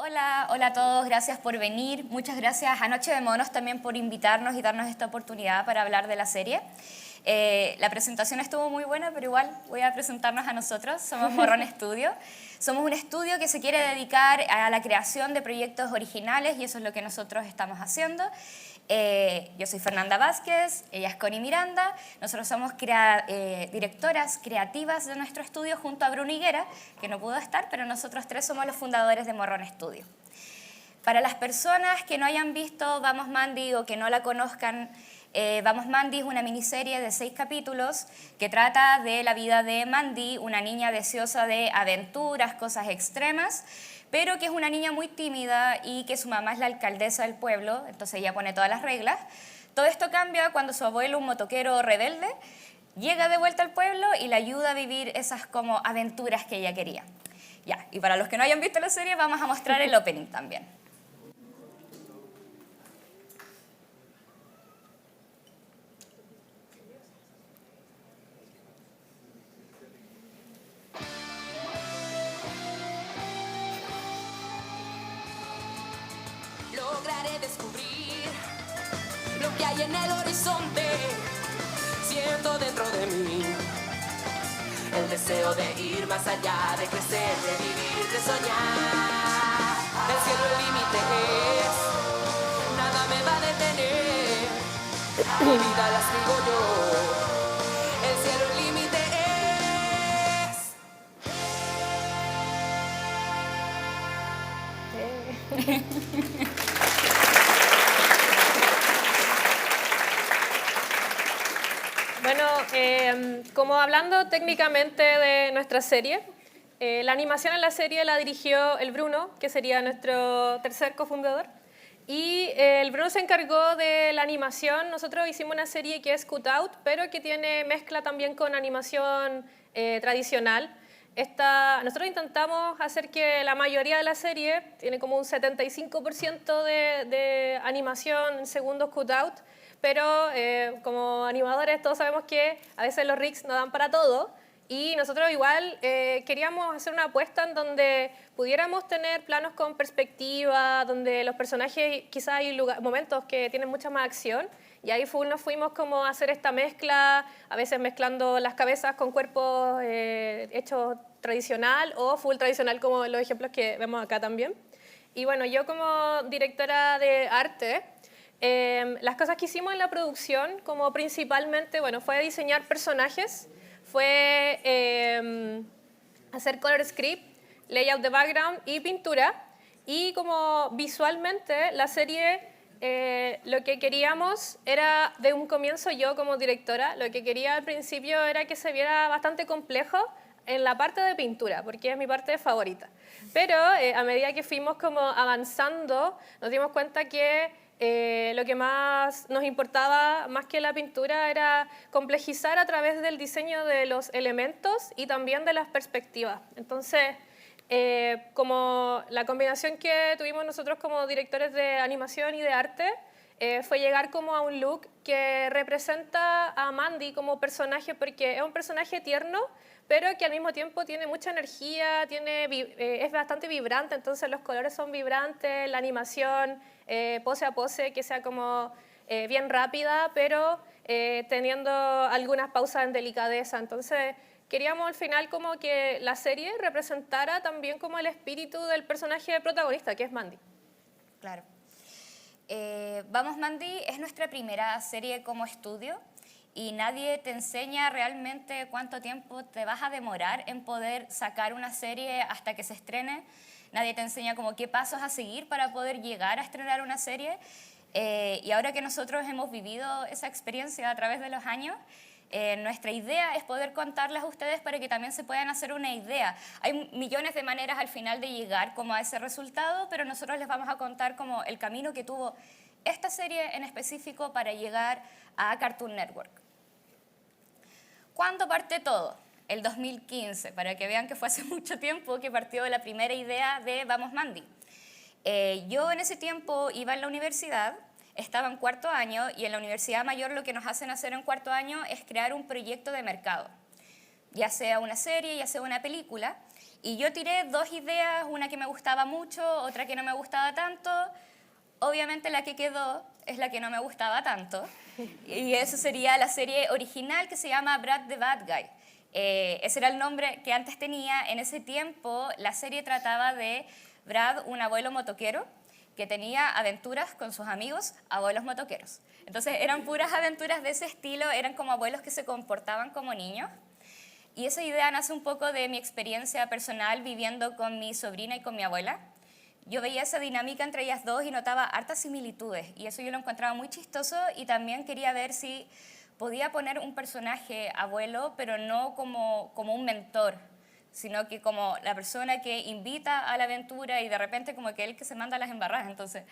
Hola, hola a todos, gracias por venir. Muchas gracias a Noche de Monos también por invitarnos y darnos esta oportunidad para hablar de la serie. La presentación estuvo muy buena, pero igual voy a presentarnos a nosotros. Somos Morrón Studio. Somos un estudio que se quiere dedicar a la creación de proyectos originales y eso es lo que nosotros estamos haciendo. Yo soy Fernanda Vázquez, ella es Connie Miranda. Nosotros somos directoras creativas de nuestro estudio junto a Bruno Higuera, que no pudo estar, pero nosotros tres somos los fundadores de Morrón Studio. Para las personas que no hayan visto Vamos Mandy o que no la conozcan, Vamos Mandy es una miniserie de 6 capítulos que trata de la vida de Mandy, una niña deseosa de aventuras, cosas extremas, pero que es una niña muy tímida y que su mamá es la alcaldesa del pueblo, entonces ella pone todas las reglas. Todo esto cambia cuando su abuelo, un motoquero rebelde, llega de vuelta al pueblo y le ayuda a vivir esas como aventuras que ella quería. Ya, y para los que no hayan visto la serie, vamos a mostrar el opening también. Lograré descubrir lo que hay en el horizonte. Siento dentro de mí el deseo de ir más allá, de crecer, de vivir, de soñar. El cielo el límite es, nada me va a detener. Mi vida la escribo yo. El cielo el límite es. Bueno, como hablando técnicamente de nuestra serie, la animación en la serie la dirigió el Bruno, que sería nuestro tercer cofundador, y el Bruno se encargó de la animación. Nosotros hicimos una serie que es Cut Out, pero que tiene mezcla también con animación tradicional. Nosotros intentamos hacer que la mayoría de la serie tiene como un 75% de animación en segundos cut out, pero como animadores todos sabemos que a veces los rigs no dan para todo y nosotros igual queríamos hacer una apuesta en donde pudiéramos tener planos con perspectiva, donde los personajes quizás hay momentos que tienen mucha más acción. Y ahí nos fuimos como a hacer esta mezcla, a veces mezclando las cabezas con cuerpos hechos tradicional o full tradicional, como los ejemplos que vemos acá también. Y bueno, yo como directora de arte, las cosas que hicimos en la producción, como principalmente, bueno, fue diseñar personajes, fue hacer color script, layout de background y pintura. Y como visualmente la serie... lo que queríamos era, de un comienzo yo como directora, lo que quería al principio era que se viera bastante complejo en la parte de pintura, porque es mi parte favorita. Pero a medida que fuimos como avanzando, nos dimos cuenta que lo que más nos importaba, más que la pintura, era complejizar a través del diseño de los elementos y también de las perspectivas. Entonces, como la combinación que tuvimos nosotros como directores de animación y de arte fue llegar como a un look que representa a Mandy como personaje, porque es un personaje tierno, pero que al mismo tiempo tiene mucha energía, es bastante vibrante, entonces los colores son vibrantes, la animación pose a pose, que sea como bien rápida, pero teniendo algunas pausas en delicadeza. Entonces, queríamos al final como que la serie representara también como el espíritu del personaje protagonista, que es Mandy. Claro. Vamos Mandy es nuestra primera serie como estudio y nadie te enseña realmente cuánto tiempo te vas a demorar en poder sacar una serie hasta que se estrene. Nadie te enseña como qué pasos a seguir para poder llegar a estrenar una serie. Y ahora que nosotros hemos vivido esa experiencia a través de los años, nuestra idea es poder contarlas a ustedes para que también se puedan hacer una idea. Hay millones de maneras al final de llegar como a ese resultado, pero nosotros les vamos a contar como el camino que tuvo esta serie en específico para llegar a Cartoon Network. ¿Cuándo parte todo? El 2015, para que vean que fue hace mucho tiempo que partió la primera idea de Vamos Mandy. Yo en ese tiempo iba en la universidad, estaba en cuarto año y en la Universidad Mayor lo que nos hacen hacer en cuarto año es crear un proyecto de mercado. ya sea una serie, ya sea una película, y yo tiré 2 ideas, una que me gustaba mucho, otra que no me gustaba tanto. Obviamente la que quedó es la que no me gustaba tanto, y eso sería la serie original que se llama Brad the Bad Guy. Ese era el nombre que antes tenía. En ese tiempo la serie trataba de Brad, un abuelo motoquero, que tenía aventuras con sus amigos, abuelos motoqueros. Entonces eran puras aventuras de ese estilo, eran como abuelos que se comportaban como niños. Y esa idea nace un poco de mi experiencia personal viviendo con mi sobrina y con mi abuela. Yo veía esa dinámica entre ellas dos y notaba hartas similitudes, y eso yo lo encontraba muy chistoso, y también quería ver si podía poner un personaje abuelo, pero no como un mentor, sino que como la persona que invita a la aventura y de repente como que él que se manda a las embarradas. Entonces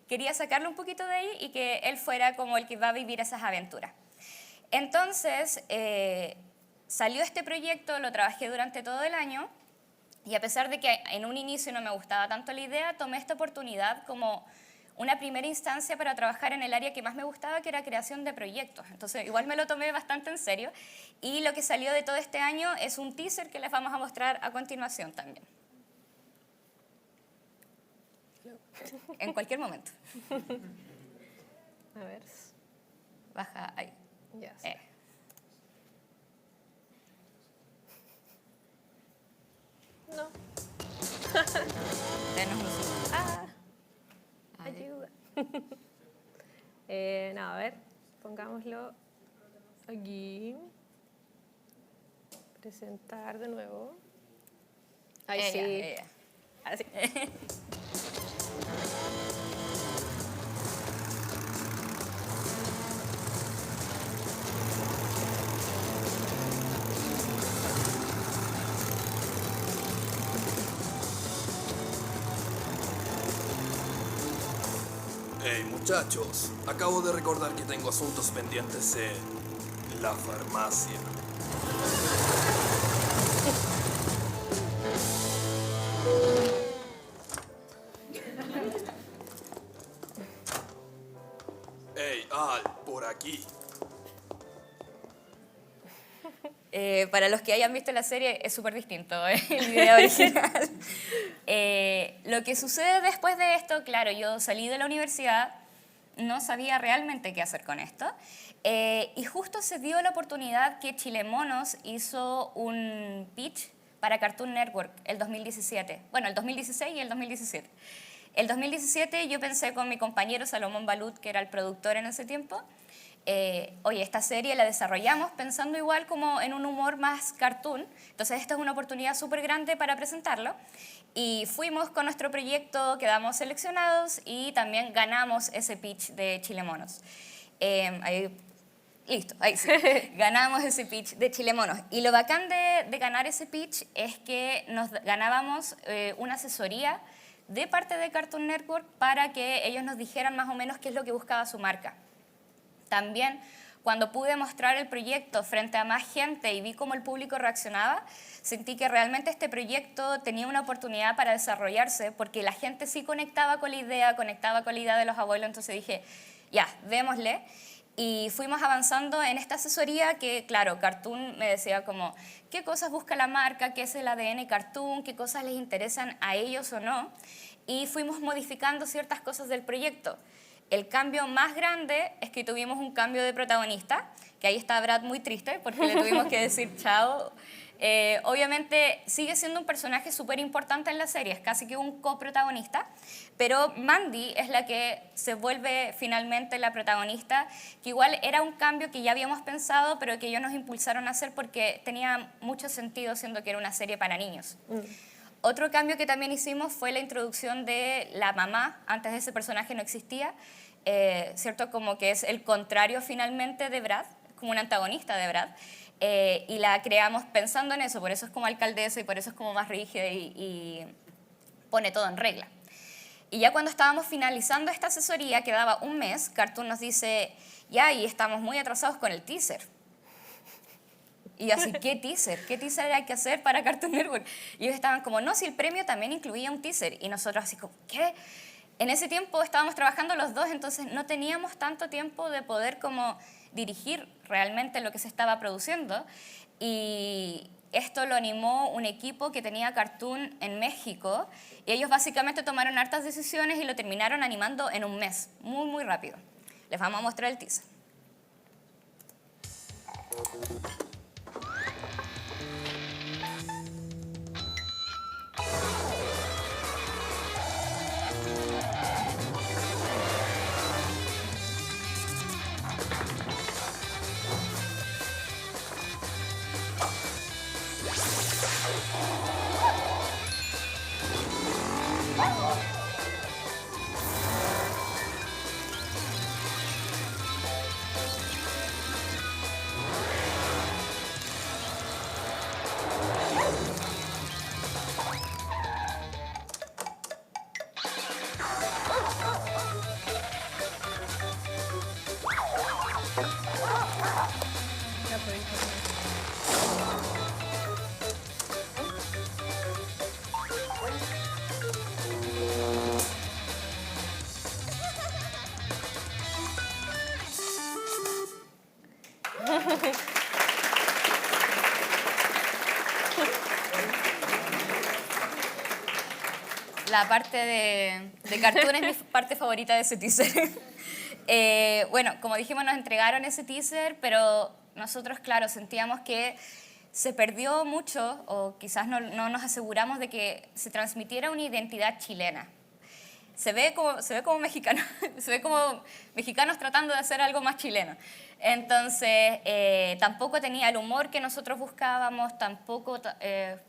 quería sacarlo un poquito de ahí y que él fuera como el que va a vivir esas aventuras. Entonces salió este proyecto, lo trabajé durante todo el año, y a pesar de que en un inicio no me gustaba tanto la idea, tomé esta oportunidad como una primera instancia para trabajar en el área que más me gustaba, que era creación de proyectos. Entonces igual me lo tomé bastante en serio, y lo que salió de todo este año es un teaser que les vamos a mostrar a continuación también. En cualquier momento. A ver. Baja ahí. Ya. No. Denos un segundo. Ayuda. No, a ver, pongámoslo aquí. Presentar de nuevo. Ahí sí. Ella. Así. Hey muchachos, acabo de recordar que tengo asuntos pendientes en la farmacia. Hey Al, por aquí. Para los que hayan visto la serie, es súper distinto el video original. Lo que sucede después de esto, claro, yo salí de la universidad, no sabía realmente qué hacer con esto, y justo se dio la oportunidad que Chilemonos hizo un pitch para Cartoon Network el 2017, bueno, el 2016 y el 2017. El 2017 yo pensé con mi compañero Salomón Balut, que era el productor en ese tiempo, oye, esta serie la desarrollamos pensando igual como en un humor más cartoon, entonces esta es una oportunidad súper grande para presentarlo, y fuimos con nuestro proyecto, quedamos seleccionados y también ganamos ese pitch de Chilemonos. Listo, ahí sí, ganamos ese pitch de Chilemonos, y lo bacán de ganar ese pitch es que nos ganábamos una asesoría de parte de Cartoon Network para que ellos nos dijeran más o menos qué es lo que buscaba su marca. También, cuando pude mostrar el proyecto frente a más gente y vi cómo el público reaccionaba, sentí que realmente este proyecto tenía una oportunidad para desarrollarse, porque la gente sí conectaba con la idea de los abuelos. Entonces dije, ya, démosle. Y fuimos avanzando en esta asesoría que, claro, Cartoon me decía como, ¿qué cosas busca la marca? ¿Qué es el ADN Cartoon? ¿Qué cosas les interesan a ellos o no? Y fuimos modificando ciertas cosas del proyecto. El cambio más grande es que tuvimos un cambio de protagonista, que ahí está Brad muy triste porque le tuvimos que decir chao. Obviamente sigue siendo un personaje súper importante en la serie, es casi que un coprotagonista, pero Mandy es la que se vuelve finalmente la protagonista, que igual era un cambio que ya habíamos pensado, pero que ellos nos impulsaron a hacer porque tenía mucho sentido, siendo que era una serie para niños. Otro cambio que también hicimos fue la introducción de la mamá. Antes de ese personaje no existía, ¿cierto? Como que es el contrario finalmente de Brad, como un antagonista de Brad, y la creamos pensando en eso, por eso es como alcaldesa y por eso es como más rígida y pone todo en regla. Y ya cuando estábamos finalizando esta asesoría, quedaba un mes, Cartoon nos dice, ya, y estamos muy atrasados con el teaser. Y yo así, ¿qué teaser? ¿Qué teaser hay que hacer para Cartoon Network? Y ellos estaban como, no, si el premio también incluía un teaser. Y nosotros así como, ¿qué? En ese tiempo estábamos trabajando los dos, entonces no teníamos tanto tiempo de poder como dirigir realmente lo que se estaba produciendo. y esto lo animó un equipo que tenía Cartoon en México y ellos básicamente tomaron hartas decisiones y lo terminaron animando en un mes, muy, muy rápido. Les vamos a mostrar el teaser. La parte de Cartoon es mi parte favorita de ese teaser. Bueno, como dijimos, nos entregaron ese teaser, pero nosotros, claro, sentíamos que se perdió mucho, o quizás no nos aseguramos de que se transmitiera una identidad chilena. Se ve como mexicano, se ve como mexicanos tratando de hacer algo más chileno. Entonces, tampoco tenía el humor que nosotros buscábamos, tampoco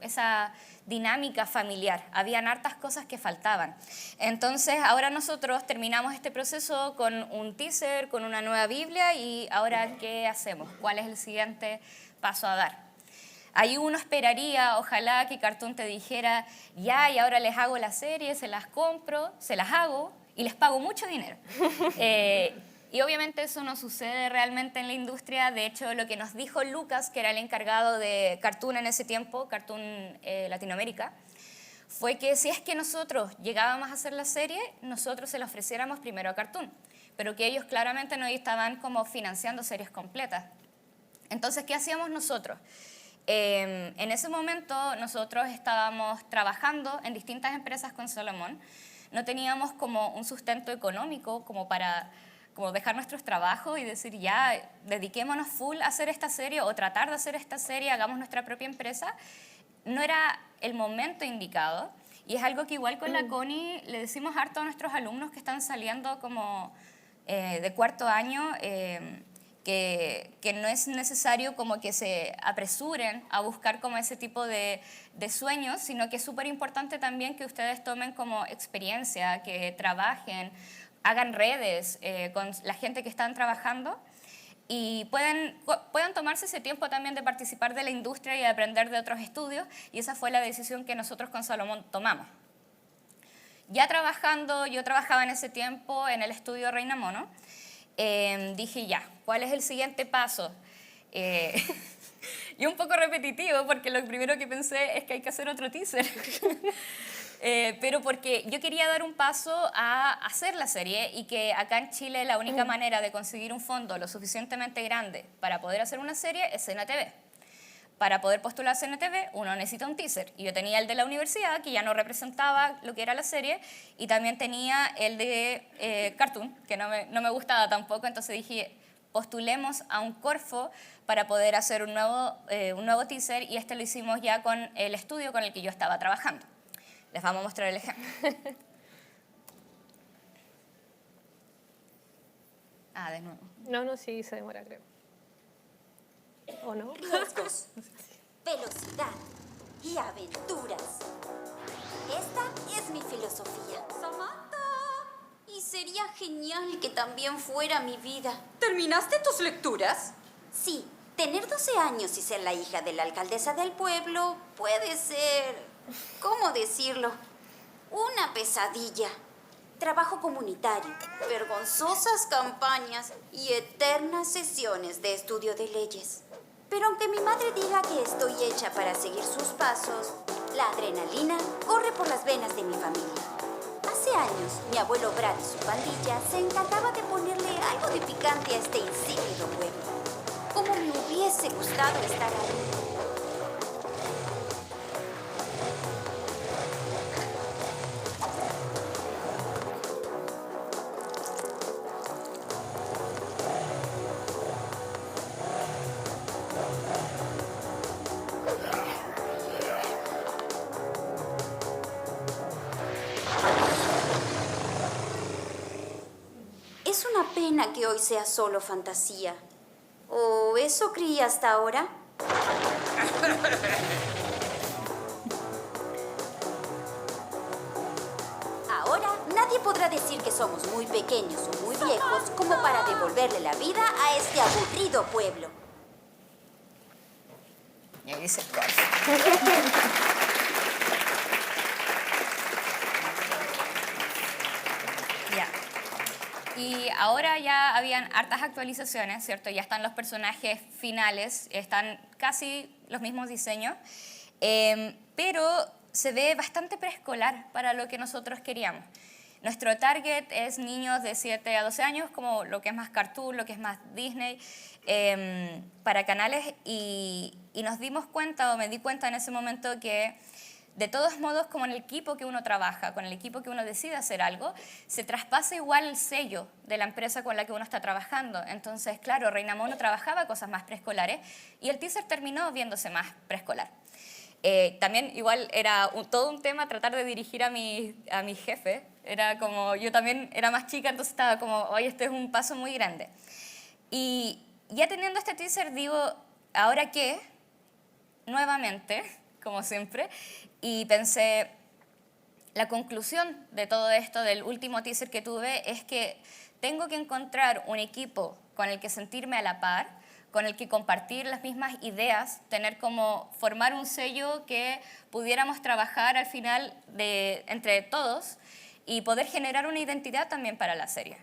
esa dinámica familiar. Habían hartas cosas que faltaban. Entonces, ahora nosotros terminamos este proceso con un teaser, con una nueva Biblia, y ahora, ¿qué hacemos? ¿Cuál es el siguiente paso a dar? Ahí uno esperaría, ojalá que Cartoon te dijera, ya, y ahora les hago la serie, se las compro, se las hago y les pago mucho dinero. Y obviamente eso no sucede realmente en la industria. De hecho, lo que nos dijo Lucas, que era el encargado de Cartoon en ese tiempo, Cartoon Latinoamérica, fue que si es que nosotros llegábamos a hacer la serie, nosotros se la ofreciéramos primero a Cartoon, pero que ellos claramente no estaban como financiando series completas. Entonces, ¿qué hacíamos nosotros? En ese momento nosotros estábamos trabajando en distintas empresas con Salomón. No teníamos como un sustento económico como para dejar nuestros trabajos y decir ya, dediquémonos full a hacer esta serie o tratar de hacer esta serie, hagamos nuestra propia empresa. No era el momento indicado, y es algo que igual con la Connie le decimos harto a nuestros alumnos que están saliendo como de cuarto año, que no es necesario como que se apresuren a buscar como ese tipo de sueños, sino que es súper importante también que ustedes tomen como experiencia, que trabajen, hagan redes con la gente que están trabajando y puedan tomarse ese tiempo también de participar de la industria y de aprender de otros estudios, y esa fue la decisión que nosotros con Salomón tomamos. Ya trabajando, yo trabajaba en ese tiempo en el estudio Reina Mono, dije ya, ¿cuál es el siguiente paso? Y un poco repetitivo porque lo primero que pensé es que hay que hacer otro teaser. Pero porque yo quería dar un paso a hacer la serie, y que acá en Chile la única manera de conseguir un fondo lo suficientemente grande para poder hacer una serie es CNTV. Para poder postularse en CNTV uno necesita un teaser, y yo tenía el de la universidad, que ya no representaba lo que era la serie, y también tenía el de Cartoon, que no me gustaba tampoco. Entonces dije, postulemos a un Corfo para poder hacer un nuevo teaser, y este lo hicimos ya con el estudio con el que yo estaba trabajando. Les vamos a mostrar el ejemplo. De nuevo. No, sí se demora, creo. ¿O no? Riesgos, velocidad y aventuras. Esta es mi filosofía. Samantha, y sería genial que también fuera mi vida. ¿Terminaste tus lecturas? Sí, tener 12 años y ser la hija de la alcaldesa del pueblo puede ser, ¿cómo decirlo?, una pesadilla. Trabajo comunitario, vergonzosas campañas y eternas sesiones de estudio de leyes. Pero aunque mi madre diga que estoy hecha para seguir sus pasos, la adrenalina corre por las venas de mi familia. Hace años, mi abuelo Brad y su pandilla se encargaba de ponerle algo de picante a este insípido pueblo. cómo me hubiese gustado estar ahí. Es una pena que hoy sea solo fantasía. ¿O eso creí hasta ahora? Ahora nadie podrá decir que somos muy pequeños o muy viejos como para devolverle la vida a este aburrido pueblo. Y ahí dice Scar. Ya. Y ahora ya habían hartas actualizaciones, ¿cierto? Ya están los personajes finales, están casi los mismos diseños, pero se ve bastante preescolar para lo que nosotros queríamos. Nuestro target es niños de 7 a 12 años, como lo que es más cartoon, lo que es más Disney, para canales, y nos dimos cuenta, o me di cuenta en ese momento, que de todos modos, como en el equipo que uno trabaja, con el equipo que uno decide hacer algo, se traspasa igual el sello de la empresa con la que uno está trabajando. Entonces, claro, Reina Mono trabajaba cosas más preescolares y el teaser terminó viéndose más preescolar. También igual era todo un tema tratar de dirigir a mi jefe. Era como, yo también era más chica, entonces estaba como, oye, este es un paso muy grande. Y ya teniendo este teaser digo, ¿ahora qué? Nuevamente, como siempre, y pensé, la conclusión de todo esto, del último teaser que tuve, es que tengo que encontrar un equipo con el que sentirme a la par, con el que compartir las mismas ideas, tener como formar un sello que pudiéramos trabajar al final entre todos y poder generar una identidad también para la serie.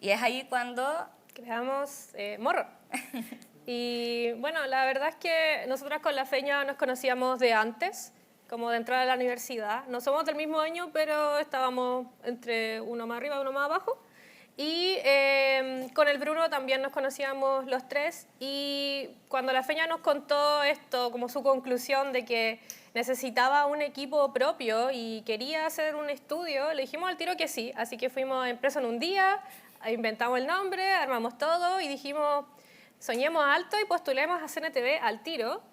Y es ahí cuando creamos Morro. Y bueno, la verdad es que nosotras con la Feña nos conocíamos de antes, como de entrar a la universidad. No somos del mismo año, pero estábamos entre uno más arriba y uno más abajo. Y con el Bruno también nos conocíamos los tres. Y cuando la Feña nos contó esto, como su conclusión de que necesitaba un equipo propio y quería hacer un estudio, le dijimos al tiro que sí. Así que fuimos a Impreso en un día, inventamos el nombre, armamos todo y dijimos, soñemos alto y postulemos a CNTV al tiro.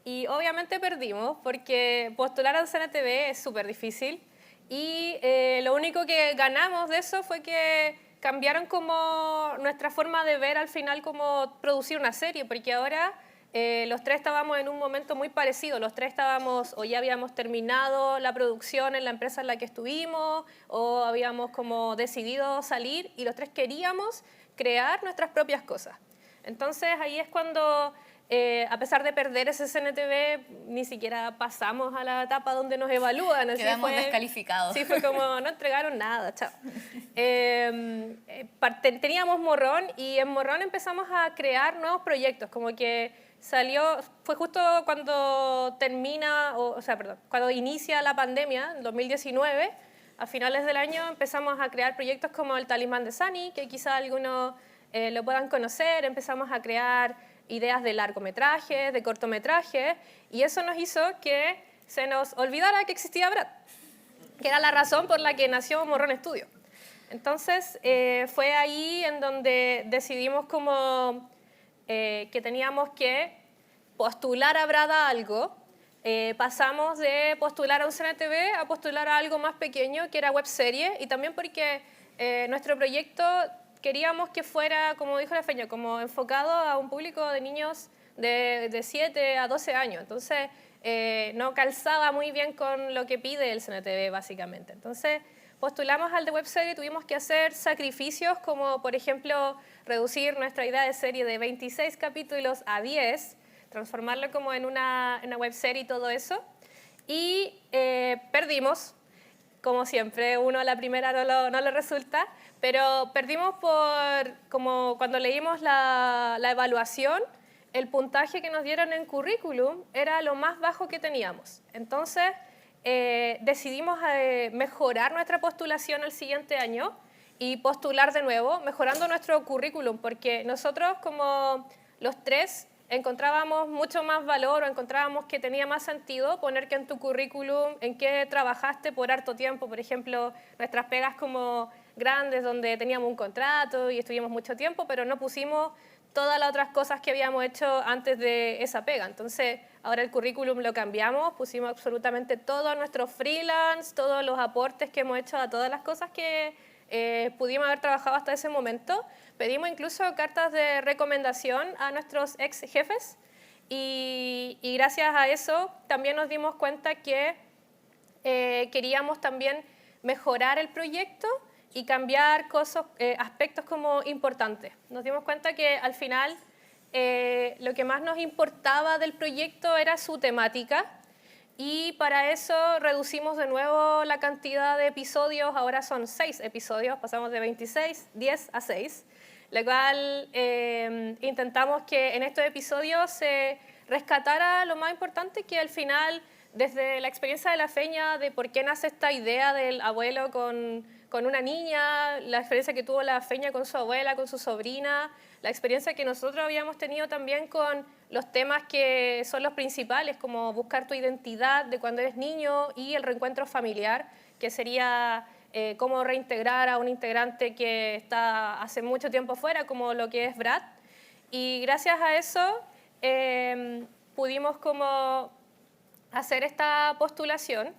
Y obviamente perdimos porque postular a CNTV es súper difícil. Y lo único que ganamos de eso fue que cambiaron como nuestra forma de ver al final cómo producir una serie, porque ahora los tres estábamos en un momento muy parecido. Los tres estábamos, o ya habíamos terminado la producción en la empresa en la que estuvimos, o habíamos como decidido salir, y los tres queríamos crear nuestras propias cosas. Entonces ahí es cuando, a pesar de perder ese CNTV, ni siquiera pasamos a la etapa donde nos evalúan. Así quedamos descalificados. Sí, fue como, no entregaron nada, chao. Teníamos Morrón y en Morrón empezamos a crear nuevos proyectos, como que salió, fue justo cuando cuando inicia la pandemia, en 2019, a finales del año empezamos a crear proyectos como el Talismán de Sunny, que quizá algunos lo puedan conocer. Empezamos a crear ideas de largometrajes, de cortometrajes, y eso nos hizo que se nos olvidara que existía Brad, que era la razón por la que nació Morrón Studio. Entonces fue ahí en donde decidimos como que teníamos que postular a Brad a algo. Pasamos de postular a un CNTV a postular a algo más pequeño, que era webserie, y también porque nuestro proyecto queríamos que fuera, como dijo la Feña, como enfocado a un público de niños de 7 a 12 años. Entonces, no calzaba muy bien con lo que pide el CNTV, básicamente. Entonces, postulamos al de webserie, tuvimos que hacer sacrificios, como por ejemplo, reducir nuestra idea de serie de 26 capítulos a 10, transformarlo como en una webserie y todo eso. Y perdimos, como siempre, uno a la primera no le resulta, pero perdimos como cuando leímos la evaluación, el puntaje que nos dieron en currículum era lo más bajo que teníamos. Entonces, decidimos mejorar nuestra postulación el siguiente año y postular de nuevo, mejorando nuestro currículum, porque nosotros como los tres encontrábamos mucho más valor o encontrábamos que tenía más sentido poner que en tu currículum en qué trabajaste por harto tiempo. Por ejemplo, nuestras pegas como grandes donde teníamos un contrato y estuvimos mucho tiempo, pero no pusimos todas las otras cosas que habíamos hecho antes de esa pega. Entonces, ahora el currículum lo cambiamos, pusimos absolutamente todo nuestro freelance, todos los aportes que hemos hecho a todas las cosas que pudimos haber trabajado hasta ese momento. Pedimos incluso cartas de recomendación a nuestros ex jefes y gracias a eso también nos dimos cuenta que queríamos también mejorar el proyecto y cambiar cosas, aspectos como importantes. Nos dimos cuenta que al final lo que más nos importaba del proyecto era su temática y para eso reducimos de nuevo la cantidad de episodios, ahora son 6 episodios, pasamos de 10 a 6, lo cual intentamos que en estos episodios se rescatara lo más importante, que al final, desde la experiencia de la Feña, de por qué nace esta idea del abuelo con una niña, la experiencia que tuvo la Feña con su abuela, con su sobrina, la experiencia que nosotros habíamos tenido también con los temas que son los principales, como buscar tu identidad de cuando eres niño y el reencuentro familiar, que sería cómo reintegrar a un integrante que está hace mucho tiempo fuera, como lo que es Brad. Y gracias a eso pudimos como hacer esta postulación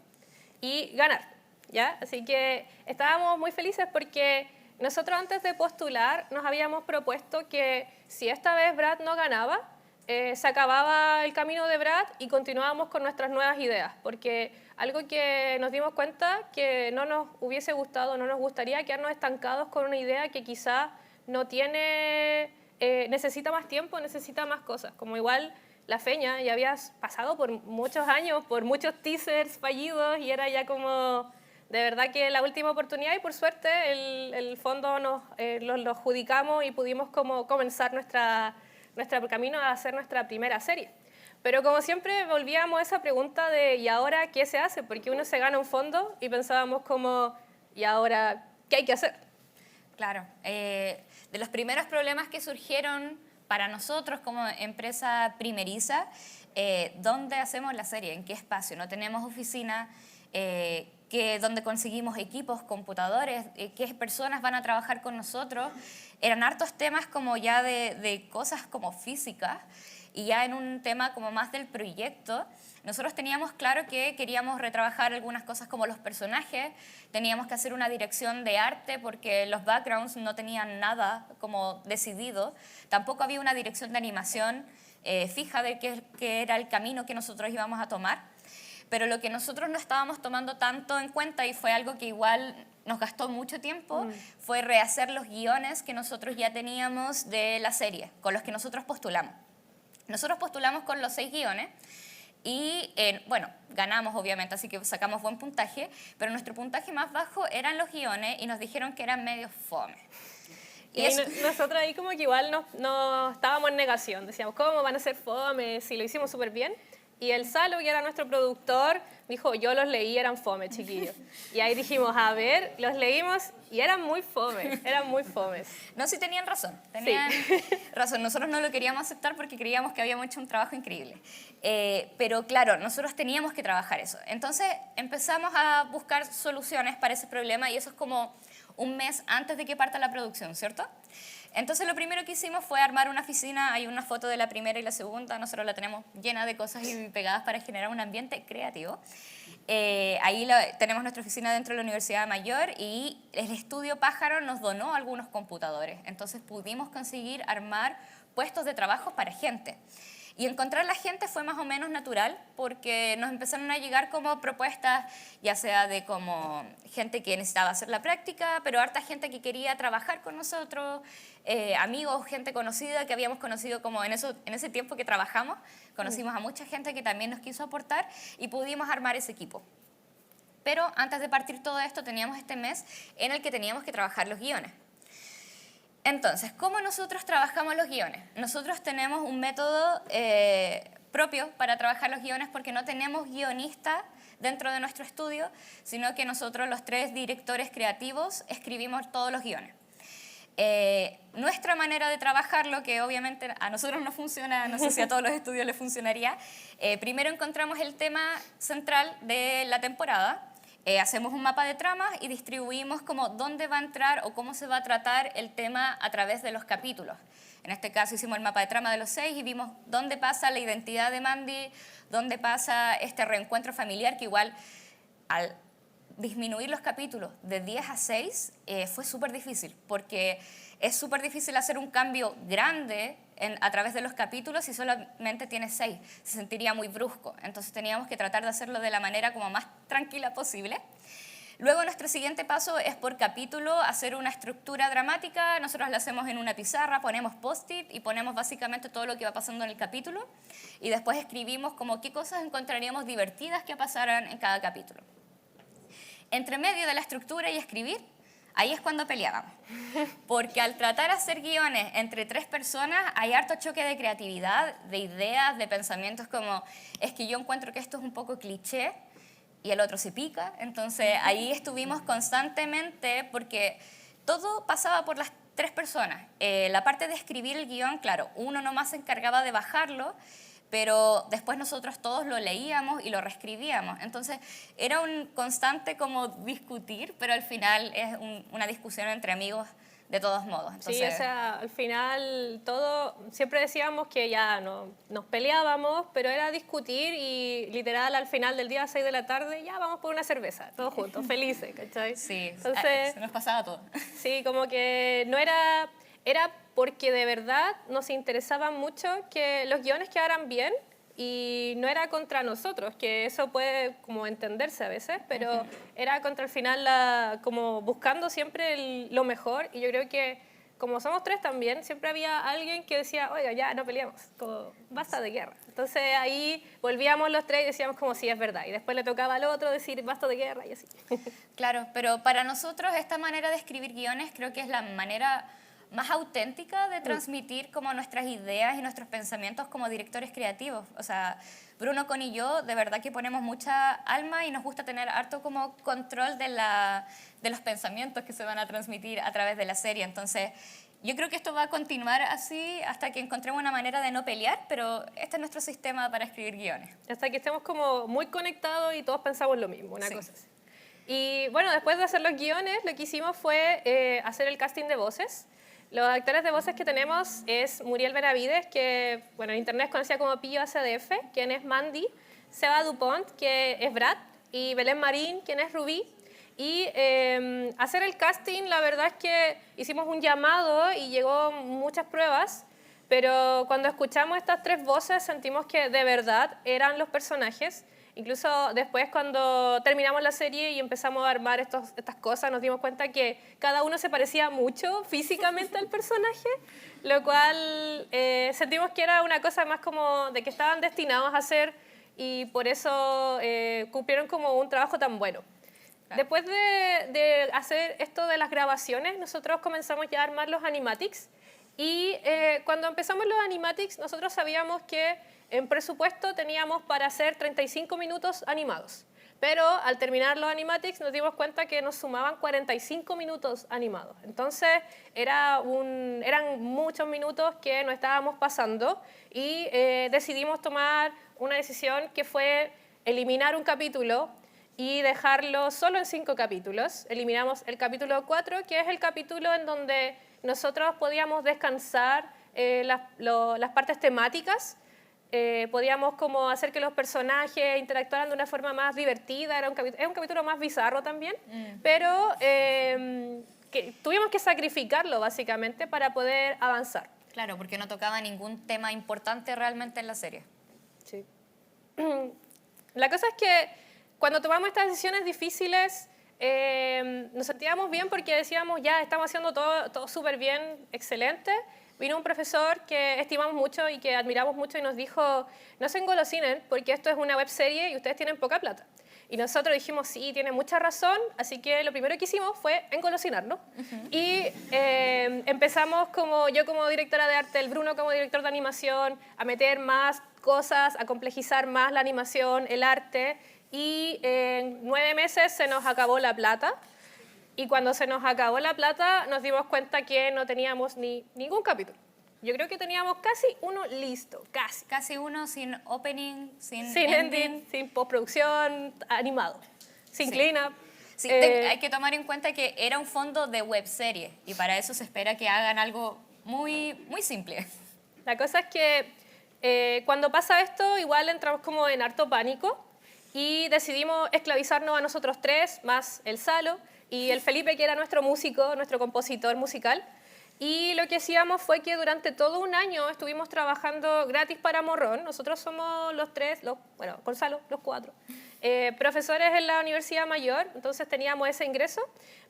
y ganar, ¿ya? Así que estábamos muy felices porque nosotros antes de postular nos habíamos propuesto que si esta vez Brad no ganaba, se acababa el camino de Brad y continuábamos con nuestras nuevas ideas, porque algo que nos dimos cuenta que no nos hubiese gustado, no nos gustaría quedarnos estancados con una idea que quizá no tiene, necesita más tiempo, necesita más cosas, como igual la Feña ya había pasado por muchos años, por muchos teasers fallidos y era ya como de verdad que la última oportunidad y por suerte el fondo lo adjudicamos y pudimos como comenzar nuestro camino a hacer nuestra primera serie. Pero como siempre volvíamos a esa pregunta de ¿y ahora qué se hace? Porque uno se gana un fondo y pensábamos como ¿y ahora qué hay que hacer? Claro, de los primeros problemas que surgieron para nosotros como empresa primeriza, ¿dónde hacemos la serie? ¿En qué espacio? No tenemos oficina, donde conseguimos equipos, computadores, qué personas van a trabajar con nosotros. Eran hartos temas como ya de cosas como físicas y ya en un tema como más del proyecto. Nosotros teníamos claro que queríamos retrabajar algunas cosas como los personajes, teníamos que hacer una dirección de arte porque los backgrounds no tenían nada como decidido, tampoco había una dirección de animación fija de qué era el camino que nosotros íbamos a tomar. Pero lo que nosotros no estábamos tomando tanto en cuenta, y fue algo que igual nos gastó mucho tiempo, fue rehacer los guiones que nosotros ya teníamos de la serie, con los que nosotros postulamos. Nosotros postulamos con los 6 guiones y, bueno, ganamos obviamente, así que sacamos buen puntaje, pero nuestro puntaje más bajo eran los guiones y nos dijeron que eran medio fome. Y nosotros ahí como que igual no estábamos en negación, decíamos, ¿cómo van a ser fome si lo hicimos súper bien? Y el Salo, que era nuestro productor, dijo, yo los leí, eran fome, chiquillos. Y ahí dijimos, a ver, los leímos y eran muy fomes. No, sí tenían razón, razón. Nosotros no lo queríamos aceptar porque creíamos que habíamos hecho un trabajo increíble. Pero claro, nosotros teníamos que trabajar eso. Entonces empezamos a buscar soluciones para ese problema y eso es como un mes antes de que parta la producción, ¿cierto? Entonces lo primero que hicimos fue armar una oficina, hay una foto de la primera y la segunda, nosotros la tenemos llena de cosas y pegadas para generar un ambiente creativo. Ahí tenemos nuestra oficina dentro de la Universidad Mayor y el estudio Pájaro nos donó algunos computadores, entonces pudimos conseguir armar puestos de trabajo para gente. Y encontrar la gente fue más o menos natural porque nos empezaron a llegar como propuestas, ya sea de como gente que necesitaba hacer la práctica, pero harta gente que quería trabajar con nosotros, amigos, gente conocida que habíamos conocido como en ese tiempo que trabajamos, conocimos a mucha gente que también nos quiso aportar y pudimos armar ese equipo. Pero antes de partir todo esto teníamos este mes en el que teníamos que trabajar los guiones. Entonces, ¿cómo nosotros trabajamos los guiones? Nosotros tenemos un método propio para trabajar los guiones porque no tenemos guionista dentro de nuestro estudio, sino que nosotros los 3 directores creativos escribimos todos los guiones. Nuestra manera de trabajarlo, que obviamente a nosotros no funciona, no sé si a todos los estudios les funcionaría, primero encontramos el tema central de la temporada, hacemos un mapa de tramas y distribuimos como dónde va a entrar o cómo se va a tratar el tema a través de los capítulos. En este caso hicimos el mapa de trama de los 6 y vimos dónde pasa la identidad de Mandy, dónde pasa este reencuentro familiar, que igual al disminuir los capítulos de 10 a 6 fue súper difícil, porque es súper difícil hacer un cambio grande a través de los capítulos si solamente tienes 6. Se sentiría muy brusco. Entonces teníamos que tratar de hacerlo de la manera como más tranquila posible. Luego nuestro siguiente paso es por capítulo hacer una estructura dramática. Nosotros la hacemos en una pizarra, ponemos post-it y ponemos básicamente todo lo que va pasando en el capítulo. Y después escribimos como qué cosas encontraríamos divertidas que pasaran en cada capítulo. Entre medio de la estructura y escribir, ahí es cuando peleábamos. Porque al tratar de hacer guiones entre 3 personas, hay harto choque de creatividad, de ideas, de pensamientos como, es que yo encuentro que esto es un poco cliché, y el otro se pica. Entonces ahí estuvimos constantemente porque todo pasaba por las 3 personas. La parte de escribir el guión, claro, uno nomás se encargaba de bajarlo, pero después nosotros todos lo leíamos y lo reescribíamos. Entonces era un constante como discutir, pero al final es una discusión entre amigos de todos modos. Entonces, sí, o sea, al final todo, siempre decíamos que ya no, nos peleábamos, pero era discutir y literal al final del día a 6 de la tarde ya vamos por una cerveza, todos juntos, felices, ¿cachai? sí, entonces se nos pasaba todo. Sí, como que no era porque de verdad nos interesaba mucho que los guiones quedaran bien y no era contra nosotros, que eso puede como entenderse a veces, pero era contra al final como buscando siempre lo mejor, y yo creo que como somos 3 también, siempre había alguien que decía, oiga, ya no peleamos, como basta de guerra. Entonces ahí volvíamos los 3 y decíamos como sí, es verdad, y después le tocaba al otro decir basta de guerra y así. Claro, pero para nosotros esta manera de escribir guiones creo que es la manera más auténtica de transmitir como nuestras ideas y nuestros pensamientos como directores creativos. O sea, Bruno, Con y yo de verdad que ponemos mucha alma y nos gusta tener harto como control de los pensamientos que se van a transmitir a través de la serie. Entonces, yo creo que esto va a continuar así hasta que encontremos una manera de no pelear, pero este es nuestro sistema para escribir guiones. Hasta que estemos como muy conectados y todos pensamos lo mismo, una Sí. cosa así. Y bueno, después de hacer los guiones, lo que hicimos fue hacer el casting de voces. Los actores de voces que tenemos es Muriel Benavides, que bueno, en internet es conocida como Pillo ACDF, quien es Mandy, Seba Dupont, que es Brad, y Belén Marín, quien es Rubí. Y hacer el casting, la verdad es que hicimos un llamado y llegó muchas pruebas, pero cuando escuchamos estas 3 voces sentimos que de verdad eran los personajes. Incluso después cuando terminamos la serie y empezamos a armar estas cosas, nos dimos cuenta que cada uno se parecía mucho físicamente al personaje, lo cual sentimos que era una cosa más como de que estaban destinados a hacer, y por eso cumplieron como un trabajo tan bueno. Después de hacer esto de las grabaciones, nosotros comenzamos ya a armar los animatics, y cuando empezamos los animatics nosotros sabíamos que en presupuesto teníamos para hacer 35 minutos animados, pero al terminar los animatics nos dimos cuenta que nos sumaban 45 minutos animados. Entonces eran muchos minutos que nos estábamos pasando, y decidimos tomar una decisión que fue eliminar un capítulo y dejarlo solo en 5 capítulos. Eliminamos el capítulo 4, que es el capítulo en donde nosotros podíamos descansar las partes temáticas. Podíamos como hacer que los personajes interactuaran de una forma más divertida. Es un capítulo más bizarro también, pero tuvimos que sacrificarlo básicamente para poder avanzar. Claro, porque no tocaba ningún tema importante realmente en la serie. Sí. La cosa es que cuando tomamos estas decisiones difíciles nos sentíamos bien porque decíamos ya estamos haciendo todo súper bien, excelente. Vino un profesor que estimamos mucho y que admiramos mucho y nos dijo, no se engolosinen porque esto es una webserie y ustedes tienen poca plata. Y nosotros dijimos, sí, tiene mucha razón, así que lo primero que hicimos fue engolosinarnos. Y empezamos, yo como directora de arte, el Bruno como director de animación, a meter más cosas, a complejizar más la animación, el arte, y en 9 meses se nos acabó la plata. Y cuando se nos acabó la plata, nos dimos cuenta que no teníamos ningún capítulo. Yo creo que teníamos casi uno listo, casi. Casi uno sin opening, sin ending, sin postproducción, animado, sin cleanup. Sí, hay que tomar en cuenta que era un fondo de webserie y para eso se espera que hagan algo muy, muy simple. La cosa es que cuando pasa esto, igual entramos como en harto pánico y decidimos esclavizarnos a nosotros tres, más el Salo y el Felipe, que era nuestro músico, nuestro compositor musical. Y lo que hacíamos fue que durante todo un año estuvimos trabajando gratis para Morrón. Nosotros somos los tres, bueno, Gonzalo, los cuatro, profesores en la Universidad Mayor, entonces teníamos ese ingreso,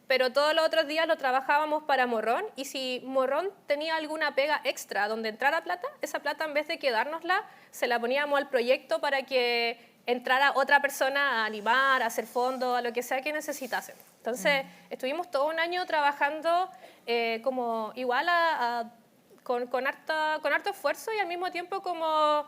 pero todos los otros días lo trabajábamos para Morrón y si Morrón tenía alguna pega extra donde entrara plata, esa plata en vez de quedárnosla, se la poníamos al proyecto para que entrara otra persona a animar, a hacer fondos, a lo que sea que necesitasen. Entonces, estuvimos todo un año trabajando como igual con harto esfuerzo y al mismo tiempo como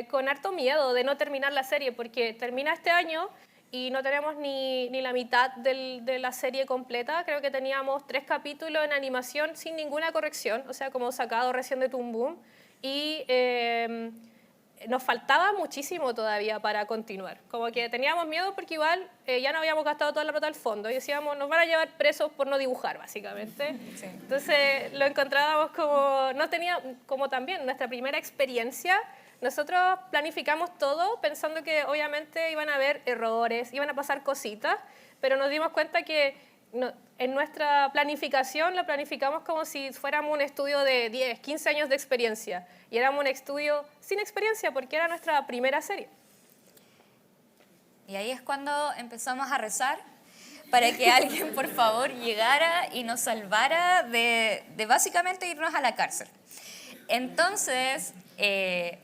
con harto miedo de no terminar la serie, porque termina este año y no tenemos ni la mitad de la serie completa. Creo que teníamos 3 capítulos en animación sin ninguna corrección, o sea, como sacado recién de Toon Boom. Y nos faltaba muchísimo todavía para continuar. Como que teníamos miedo porque igual ya no habíamos gastado toda la plata del fondo y decíamos, nos van a llevar presos por no dibujar, básicamente. Sí. Entonces lo encontrábamos como, no tenía, como también nuestra primera experiencia. Nosotros planificamos todo pensando que obviamente iban a haber errores, iban a pasar cositas, pero nos dimos cuenta que en nuestra planificación lo planificamos como si fuéramos un estudio de 10, 15 años de experiencia y éramos un estudio sin experiencia porque era nuestra primera serie. Y ahí es cuando empezamos a rezar para que alguien, por favor, llegara y nos salvara de básicamente irnos a la cárcel. Entonces,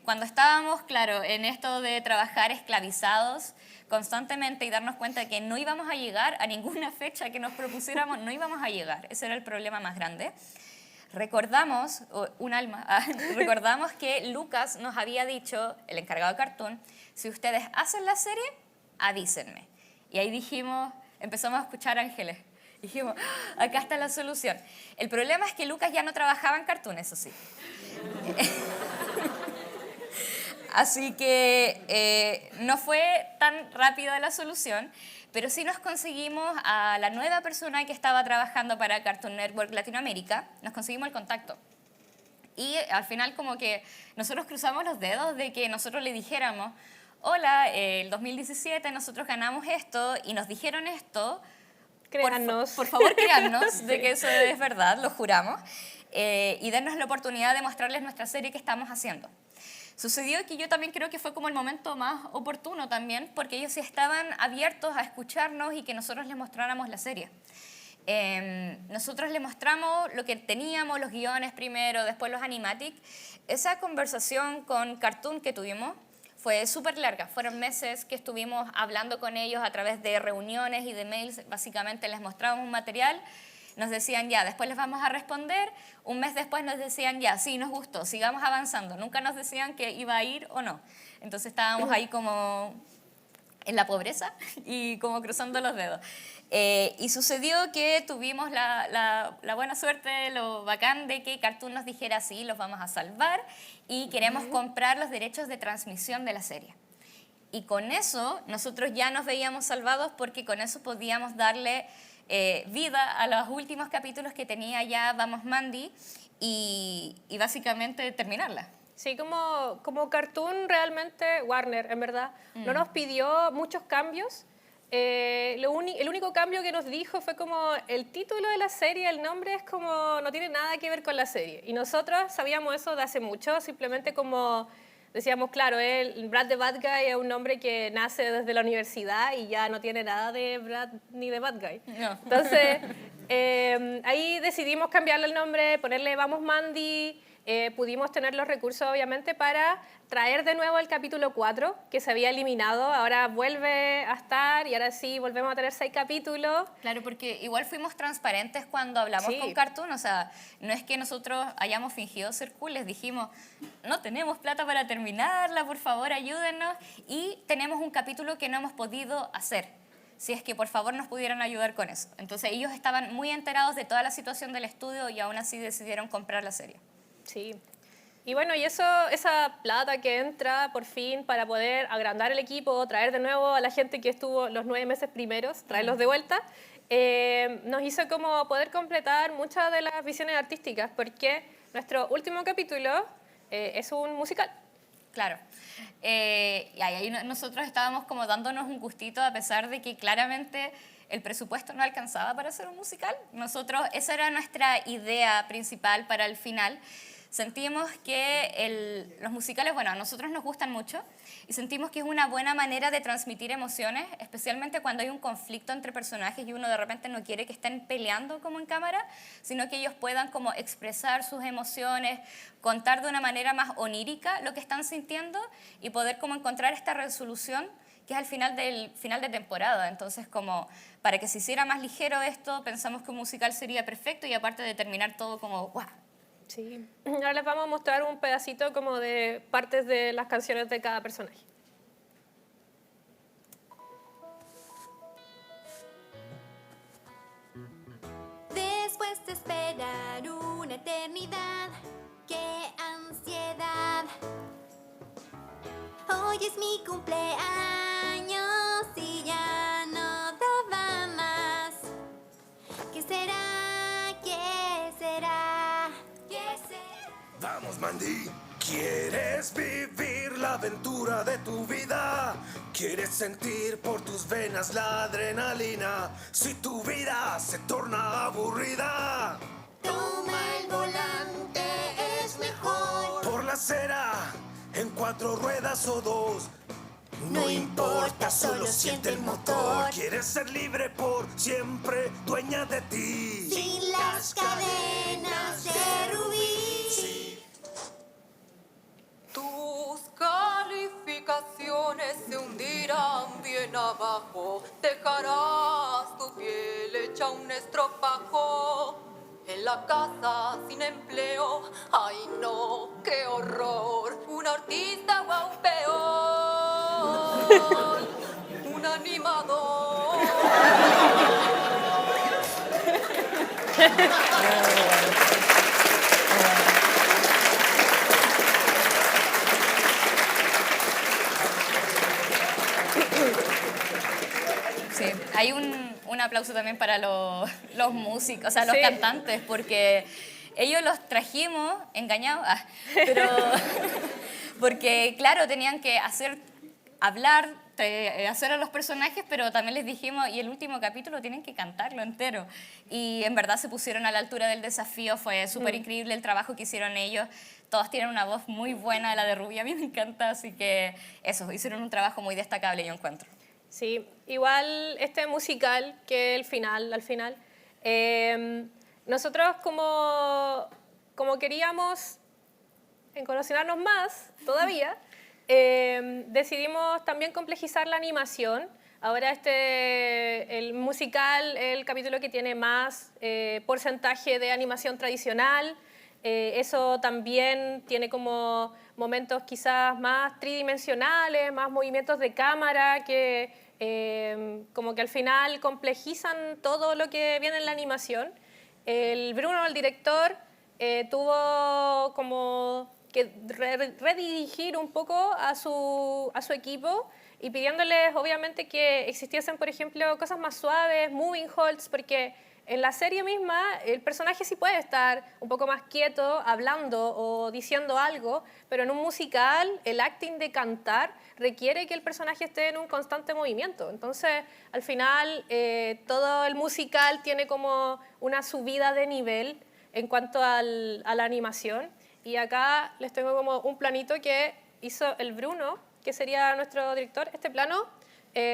cuando estábamos, claro, en esto de trabajar esclavizados constantemente y darnos cuenta de que no íbamos a llegar a ninguna fecha que nos propusiéramos, no íbamos a llegar. Ese era el problema más grande. Recordamos, recordamos que Lucas nos había dicho, el encargado de Cartoon, si ustedes hacen la serie, avísenme. Y ahí dijimos, empezamos a escuchar ángeles. Dijimos, acá está la solución. El problema es que Lucas ya no trabajaba en Cartoon, eso sí. Así que no fue tan rápida la solución, pero sí nos conseguimos a la nueva persona que estaba trabajando para Cartoon Network Latinoamérica, nos conseguimos el contacto. Y al final como que nosotros cruzamos los dedos de que nosotros le dijéramos, hola, el 2017 nosotros ganamos esto y nos dijeron esto, créannos. Por favor, créannos de que eso es verdad, lo juramos, y dennos la oportunidad de mostrarles nuestra serie que estamos haciendo. Sucedió que yo también creo que fue como el momento más oportuno también, porque ellos sí estaban abiertos a escucharnos y que nosotros les mostráramos la serie. Nosotros les mostramos lo que teníamos, los guiones primero, después los animatics. Esa conversación con Cartoon que tuvimos fue súper larga. Fueron meses que estuvimos hablando con ellos a través de reuniones y de mails. Básicamente les mostrábamos un material. Nos decían ya, después les vamos a responder. Un mes después nos decían ya, sí, nos gustó, sigamos avanzando. Nunca nos decían que iba a ir o no. Entonces estábamos ahí como en la pobreza y como cruzando los dedos. Y sucedió que tuvimos la buena suerte, lo bacán de que Cartoon nos dijera sí, los vamos a salvar y queremos comprar los derechos de transmisión de la serie. Y con eso nosotros ya nos veíamos salvados porque con eso podíamos darle vida a los últimos capítulos que tenía ya Vamos Mandy y básicamente terminarla. Sí, como Cartoon realmente, Warner en verdad, no nos pidió muchos cambios. El único cambio que nos dijo fue como el título de la serie, el nombre es como no tiene nada que ver con la serie. Y nosotros sabíamos eso de hace mucho, simplemente como decíamos, claro, Brad the Bad Guy es un nombre que nace desde la universidad y ya no tiene nada de Brad ni de Bad Guy. No. Entonces, ahí decidimos cambiarle el nombre, ponerle Vamos Mandy. Pudimos tener los recursos, obviamente, para traer de nuevo el capítulo 4, que se había eliminado. Ahora vuelve a estar y ahora sí volvemos a tener 6 capítulos. Claro, porque igual fuimos transparentes cuando hablamos con Cartoon. O sea, no es que nosotros hayamos fingido ser cool, les dijimos, no tenemos plata para terminarla, por favor, ayúdennos. Y tenemos un capítulo que no hemos podido hacer. si es que por favor nos pudieran ayudar con eso. Entonces ellos estaban muy enterados de toda la situación del estudio y aún así decidieron comprar la serie. Sí. Y bueno, y esa plata que entra por fin para poder agrandar el equipo, traer de nuevo a la gente que estuvo los 9 meses primeros, traerlos de vuelta, nos hizo como poder completar muchas de las visiones artísticas, porque nuestro último capítulo es un musical. Claro. Y ahí nosotros estábamos como dándonos un gustito a pesar de que claramente el presupuesto no alcanzaba para hacer un musical. Nosotros, esa era nuestra idea principal para el final. Sentimos que los musicales, bueno, a nosotros nos gustan mucho y sentimos que es una buena manera de transmitir emociones, especialmente cuando hay un conflicto entre personajes y uno de repente no quiere que estén peleando como en cámara, sino que ellos puedan como expresar sus emociones, contar de una manera más onírica lo que están sintiendo y poder como encontrar esta resolución que es al final de temporada. Entonces, como para que se hiciera más ligero esto, pensamos que un musical sería perfecto y aparte de terminar todo como ¡guau! Sí. Ahora les vamos a mostrar un pedacito como de partes de las canciones de cada personaje. Después de esperar una eternidad, qué ansiedad. Hoy es mi cumpleaños y ya no daba más. ¿Qué será? ¿Qué será? ¿Qué será? Vamos, Mandy. ¿Quieres vivir la aventura de tu vida? ¿Quieres sentir por tus venas la adrenalina? Si tu vida se torna aburrida, Toma el volante, es mejor. por la acera, en 4 ruedas o 2. No importa, solo siente el motor. ¿Quieres ser libre por siempre, dueña de ti? Sin las cadenas de rubí. Tus calificaciones se hundirán bien abajo. Dejarás tu piel hecha un estropajo. En la casa sin empleo, ay no, qué horror. Un artista o aún peor, un animador. Sí, hay un aplauso también para los músicos, o sea, los Sí. cantantes, porque ellos los trajimos engañados, pero porque, claro, tenían que hablar, hacer a los personajes, pero también les dijimos, y el último capítulo tienen que cantarlo entero. Y en verdad se pusieron a la altura del desafío, fue súper increíble el trabajo que hicieron ellos. Todos tienen una voz muy buena, la de Rubí a mí me encanta, así que eso, hicieron un trabajo muy destacable, yo encuentro. Sí, igual este musical que al final, nosotros como queríamos conocimientos más todavía, decidimos también complejizar la animación. Ahora el musical es el capítulo que tiene más porcentaje de animación tradicional. Eso también tiene como momentos quizás más tridimensionales, más movimientos de cámara que como que al final complejizan todo lo que viene en la animación. El Bruno, el director, tuvo como que redirigir un poco a su equipo y pidiéndoles obviamente que existiesen, por ejemplo, cosas más suaves, moving holds, porque en la serie misma el personaje sí puede estar un poco más quieto, hablando o diciendo algo, pero en un musical el acting de cantar requiere que el personaje esté en un constante movimiento. Entonces, al final, todo el musical tiene como una subida de nivel en cuanto a la animación. Y acá les tengo como un planito que hizo el Bruno, que sería nuestro director. Este plano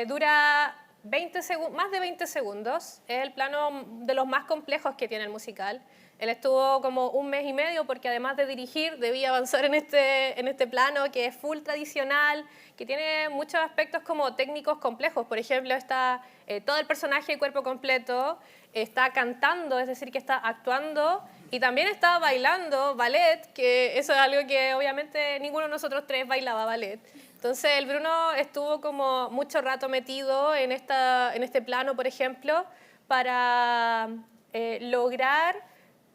dura más de 20 segundos. Es el plano de los más complejos que tiene el musical. Él estuvo como 1 mes y medio porque además de dirigir debía avanzar en este plano que es full tradicional, que tiene muchos aspectos como técnicos complejos. Por ejemplo, está todo el personaje de cuerpo completo, está cantando, es decir, que está actuando y también está bailando ballet, que eso es algo que obviamente ninguno de nosotros tres bailaba ballet. Entonces el Bruno estuvo como mucho rato metido en este plano, por ejemplo, para lograr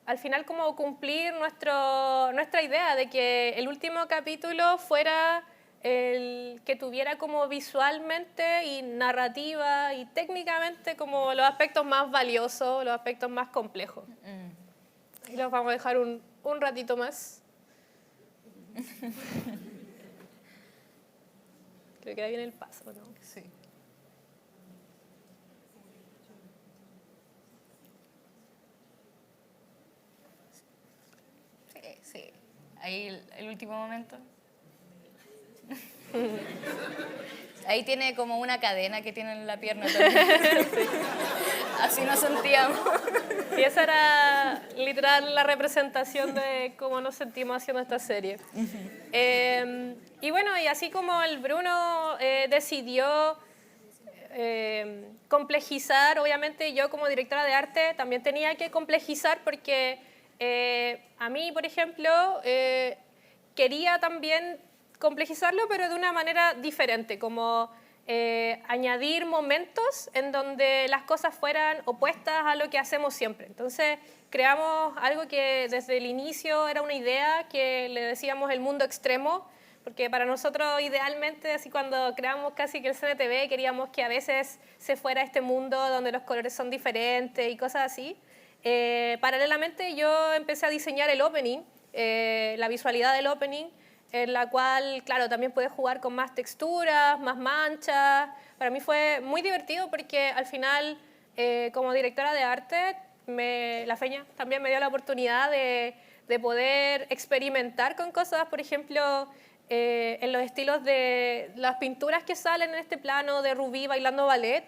al final como cumplir nuestra idea de que el último capítulo fuera el que tuviera como visualmente y narrativa y técnicamente como los aspectos más valiosos, los aspectos más complejos. Y los vamos a dejar un ratito más. Creo que ahí viene el paso, ¿no? Sí. Sí. Ahí el último momento. Ahí tiene como una cadena que tiene en la pierna también. Así nos sentíamos. Y esa era literal la representación de cómo nos sentimos haciendo esta serie. Y bueno, y así como el Bruno decidió complejizar, obviamente yo como directora de arte también tenía que complejizar porque a mí, por ejemplo, quería también complejizarlo, pero de una manera diferente, como añadir momentos en donde las cosas fueran opuestas a lo que hacemos siempre. Entonces creamos algo que desde el inicio era una idea que le decíamos el mundo extremo, porque para nosotros idealmente, así cuando creamos casi que el CNTV, queríamos que a veces se fuera este mundo donde los colores son diferentes y cosas así. Paralelamente yo empecé a diseñar el opening, la visualidad del opening, en la cual, claro, también puedes jugar con más texturas, más manchas. Para mí fue muy divertido porque al final, como directora de arte, la Feña también me dio la oportunidad de poder experimentar con cosas, por ejemplo, en los estilos de las pinturas que salen en este plano de Rubí bailando ballet.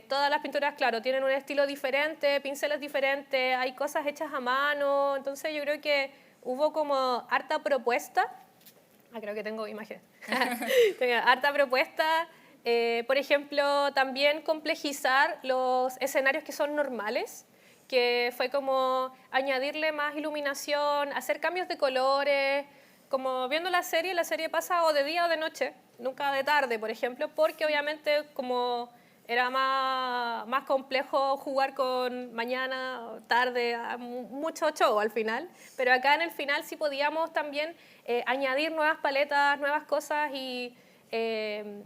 Todas las pinturas, claro, tienen un estilo diferente, pinceles diferentes, hay cosas hechas a mano. Entonces yo creo que hubo como harta propuesta. Creo que tengo imágenes. Harta propuesta. Por ejemplo, también complejizar los escenarios que son normales, que fue como añadirle más iluminación, hacer cambios de colores. Como viendo la serie pasa o de día o de noche, nunca de tarde, por ejemplo, porque obviamente como era más complejo jugar con mañana o tarde, mucho show al final. Pero acá en el final sí podíamos también añadir nuevas paletas, nuevas cosas y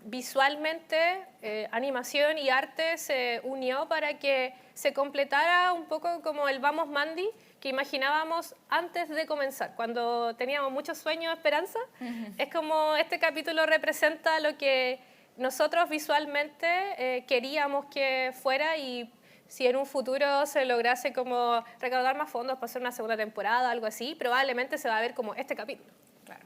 visualmente animación y arte se unió para que se completara un poco como el Vamos Mandy que imaginábamos antes de comenzar, cuando teníamos muchos sueños, esperanza. Es como este capítulo representa lo que nosotros visualmente queríamos que fuera y si en un futuro se lograse como recaudar más fondos para hacer una segunda temporada, algo así, probablemente se va a ver como este capítulo. Claro.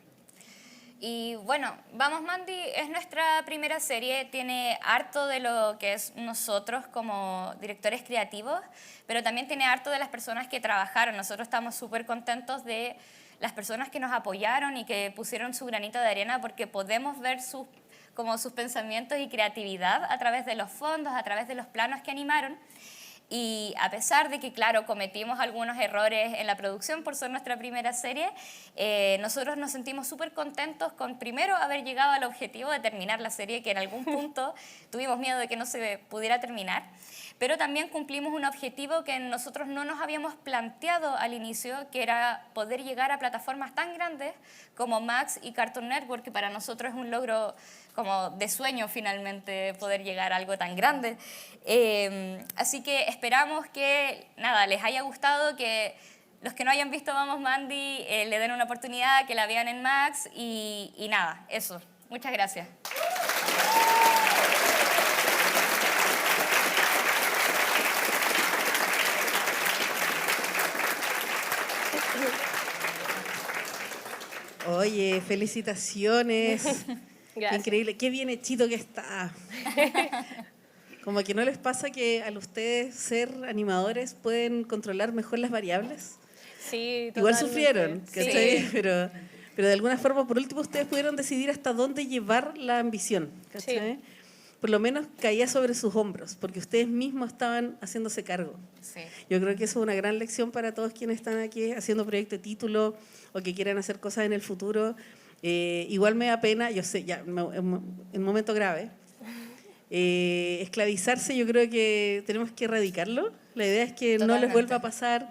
Y bueno, Vamos Mandy es nuestra primera serie, tiene harto de lo que es nosotros como directores creativos, pero también tiene harto de las personas que trabajaron. Nosotros estamos súper contentos de las personas que nos apoyaron y que pusieron su granito de arena porque podemos ver sus pensamientos y creatividad a través de los fondos, a través de los planos que animaron. Y a pesar de que, claro, cometimos algunos errores en la producción por ser nuestra primera serie, nosotros nos sentimos súper contentos con, primero, haber llegado al objetivo de terminar la serie, que en algún punto tuvimos miedo de que no se pudiera terminar, pero también cumplimos un objetivo que nosotros no nos habíamos planteado al inicio, que era poder llegar a plataformas tan grandes como Max y Cartoon Network, que para nosotros es un logro como de sueño finalmente poder llegar a algo tan grande. Así que esperamos que les haya gustado, que los que no hayan visto Vamos Mandy le den una oportunidad, que la vean en Max y nada, eso. Muchas gracias. Oye, felicitaciones. Gracias. Increíble, qué bien hechito que está. Como que no les pasa que al ustedes ser animadores pueden controlar mejor las variables. Sí, Igual totalmente. sufrieron, ¿cachai? Sí. Pero de alguna forma, por último, ustedes pudieron decidir hasta dónde llevar la ambición, ¿cachai? Sí. Por lo menos caía sobre sus hombros, porque ustedes mismos estaban haciéndose cargo. Sí. Yo creo que eso es una gran lección para todos quienes están aquí haciendo proyecto de título o que quieran hacer cosas en el futuro. Igual me da pena, yo sé, ya, en momento grave. Esclavizarse, yo creo que tenemos que erradicarlo. La idea es que no les vuelva a pasar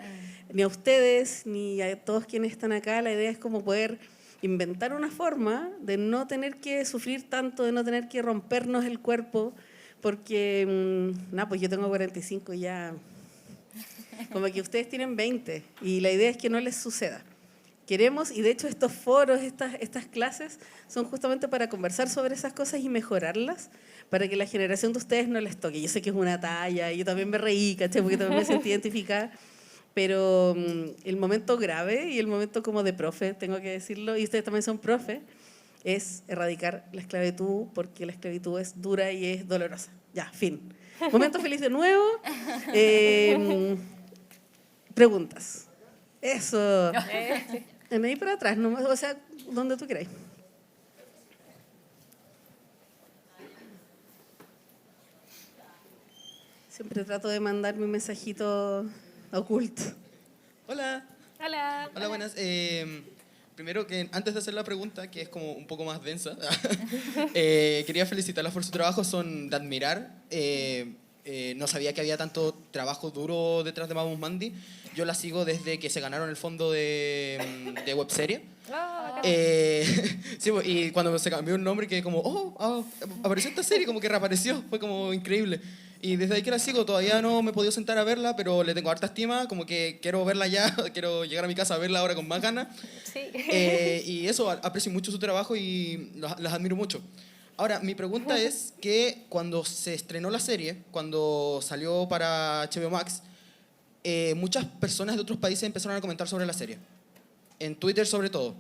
ni a ustedes, ni a todos quienes están acá. La idea es como poder inventar una forma de no tener que sufrir tanto, de no tener que rompernos el cuerpo, porque, pues yo tengo 45 y ya, como que ustedes tienen 20, y la idea es que no les suceda. Queremos, y de hecho estos foros, estas clases, son justamente para conversar sobre esas cosas y mejorarlas, para que la generación de ustedes no les toque. Yo sé que es una talla, yo también me reí, ¿cachai? Porque también me sentí identificada, pero el momento grave y el momento como de profe, tengo que decirlo, y ustedes también son profe, es erradicar la esclavitud, porque la esclavitud es dura y es dolorosa. Ya, fin. Momento feliz de nuevo. Preguntas. Eso. En ahí para atrás, no, o sea, donde tú queráis. Siempre trato de mandar mi mensajito oculto. Hola. Hola. Hola, buenas. Primero, que antes de hacer la pregunta, que es como un poco más densa, quería felicitarlas por su trabajo, son de admirar. No sabía que había tanto trabajo duro detrás de Vamos Mandy. Yo la sigo desde que se ganaron el fondo de webserie. Sí, y cuando se cambió el nombre, que como, apareció esta serie, como que reapareció, fue como increíble. Y desde ahí que la sigo, todavía no me he podido sentar a verla, pero le tengo harta estima, como que quiero verla ya, quiero llegar a mi casa a verla ahora con más ganas. Sí. Y eso, aprecio mucho su trabajo y las admiro mucho. Ahora, mi pregunta es que cuando se estrenó la serie, cuando salió para HBO Max, muchas personas de otros países empezaron a comentar sobre la serie, en Twitter sobre todo.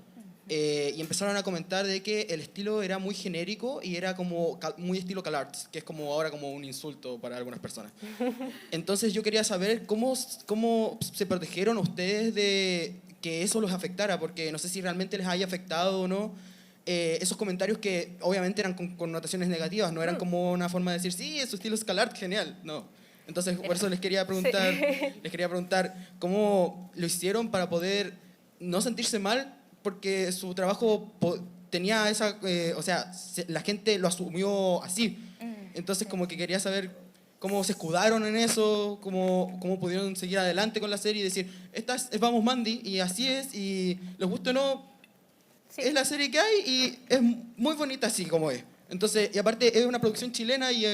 Y empezaron a comentar de que el estilo era muy genérico y era como muy estilo CalArts, que es como ahora como un insulto para algunas personas. Entonces yo quería saber cómo se protegieron ustedes de que eso los afectara, porque no sé si realmente les haya afectado o no. Esos comentarios que obviamente eran con connotaciones negativas, no eran como una forma de decir, sí, su estilo es CalArt, genial, no. Entonces por eso les quería preguntar cómo lo hicieron para poder no sentirse mal, porque su trabajo tenía esa, o sea, la gente lo asumió así. Entonces como que quería saber cómo se escudaron en eso, cómo pudieron seguir adelante con la serie y decir, esta es Vamos Mandy y así es, y les guste o no, sí, es la serie que hay y es muy bonita así como es. Entonces, y aparte es una producción chilena y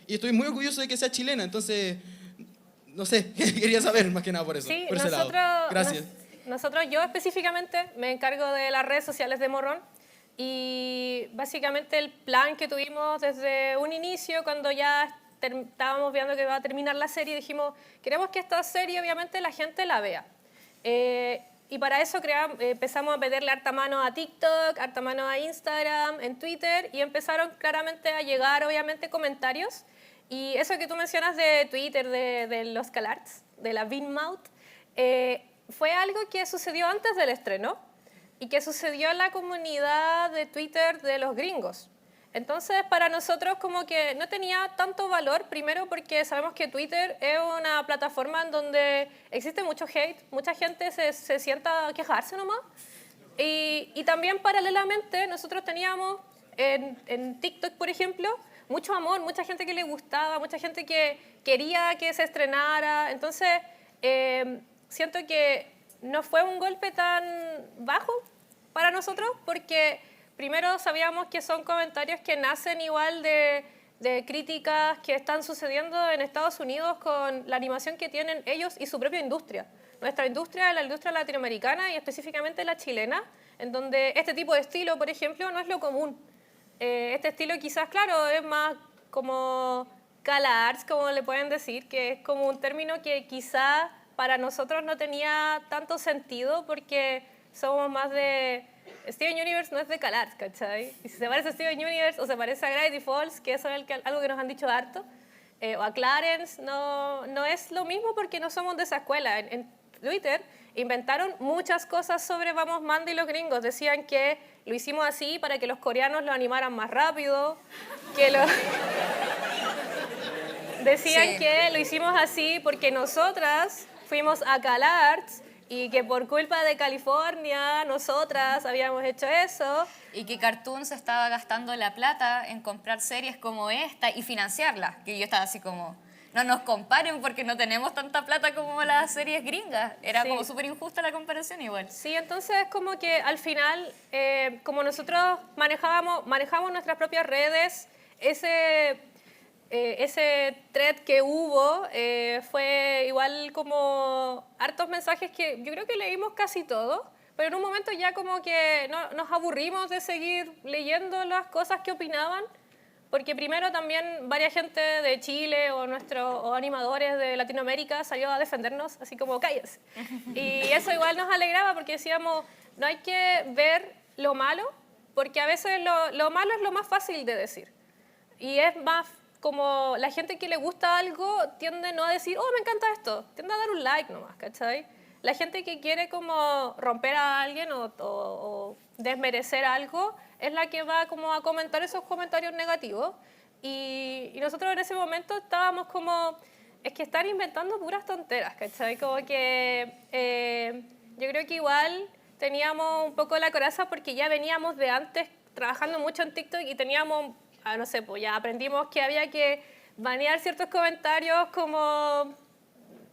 estoy muy orgulloso de que sea chilena, entonces, no sé, quería saber más que nada por eso, Sí, por ese lado. Gracias. Yo específicamente me encargo de las redes sociales de Morrón y básicamente el plan que tuvimos desde un inicio, cuando ya estábamos viendo que iba a terminar la serie, dijimos, queremos que esta serie obviamente la gente la vea. Y para eso empezamos a meterle harta mano a TikTok, harta mano a Instagram, en Twitter, y empezaron claramente a llegar obviamente comentarios. Y eso que tú mencionas de Twitter, de los CalArts, de la Beanmouth, fue algo que sucedió antes del estreno y que sucedió en la comunidad de Twitter de los gringos. Entonces, para nosotros como que no tenía tanto valor, primero porque sabemos que Twitter es una plataforma en donde existe mucho hate, mucha gente se sienta a quejarse nomás. Y también paralelamente nosotros teníamos en TikTok, por ejemplo, mucho amor, mucha gente que le gustaba, mucha gente que quería que se estrenara. Entonces, siento que no fue un golpe tan bajo para nosotros porque primero sabíamos que son comentarios que nacen igual de críticas que están sucediendo en Estados Unidos con la animación que tienen ellos y su propia industria. Nuestra industria es la industria latinoamericana y específicamente la chilena, en donde este tipo de estilo, por ejemplo, no es lo común. Este estilo quizás, claro, es más como CalArts, como le pueden decir, que es como un término que quizás para nosotros no tenía tanto sentido porque somos más de... Steven Universe no es de CalArts, ¿cachai? Y si se parece a Steven Universe o se parece a Gravity Falls, que eso es algo que nos han dicho harto, o a Clarence, no es lo mismo porque no somos de esa escuela. En Twitter inventaron muchas cosas sobre Vamos Mandy y los gringos. Decían que lo hicimos así para que los coreanos lo animaran más rápido, Decían que lo hicimos así porque nosotras fuimos a CalArts y que por culpa de California nosotras habíamos hecho eso. Y que Cartoon se estaba gastando la plata en comprar series como esta y financiarlas. Que yo estaba así como, no nos comparen porque no tenemos tanta plata como las series gringas. Era Sí. como súper injusta la comparación igual. Sí, entonces como que al final, como nosotros manejamos nuestras propias redes, ese thread que hubo fue igual como hartos mensajes que yo creo que leímos casi todos, pero en un momento ya como que nos aburrimos de seguir leyendo las cosas que opinaban, porque primero también varias gente de Chile o animadores de Latinoamérica salió a defendernos, así como cállense. Y eso igual nos alegraba porque decíamos, no hay que ver lo malo, porque a veces lo malo es lo más fácil de decir. Y es más como la gente que le gusta algo tiende no a decir, oh, me encanta esto, tiende a dar un like nomás, ¿cachai? La gente que quiere como romper a alguien o desmerecer algo es la que va como a comentar esos comentarios negativos. Y nosotros en ese momento estábamos como, es que están inventando puras tonteras, ¿cachai? Como que yo creo que igual teníamos un poco la coraza porque ya veníamos de antes trabajando mucho en TikTok y teníamos, no sé, pues ya aprendimos que había que banear ciertos comentarios como,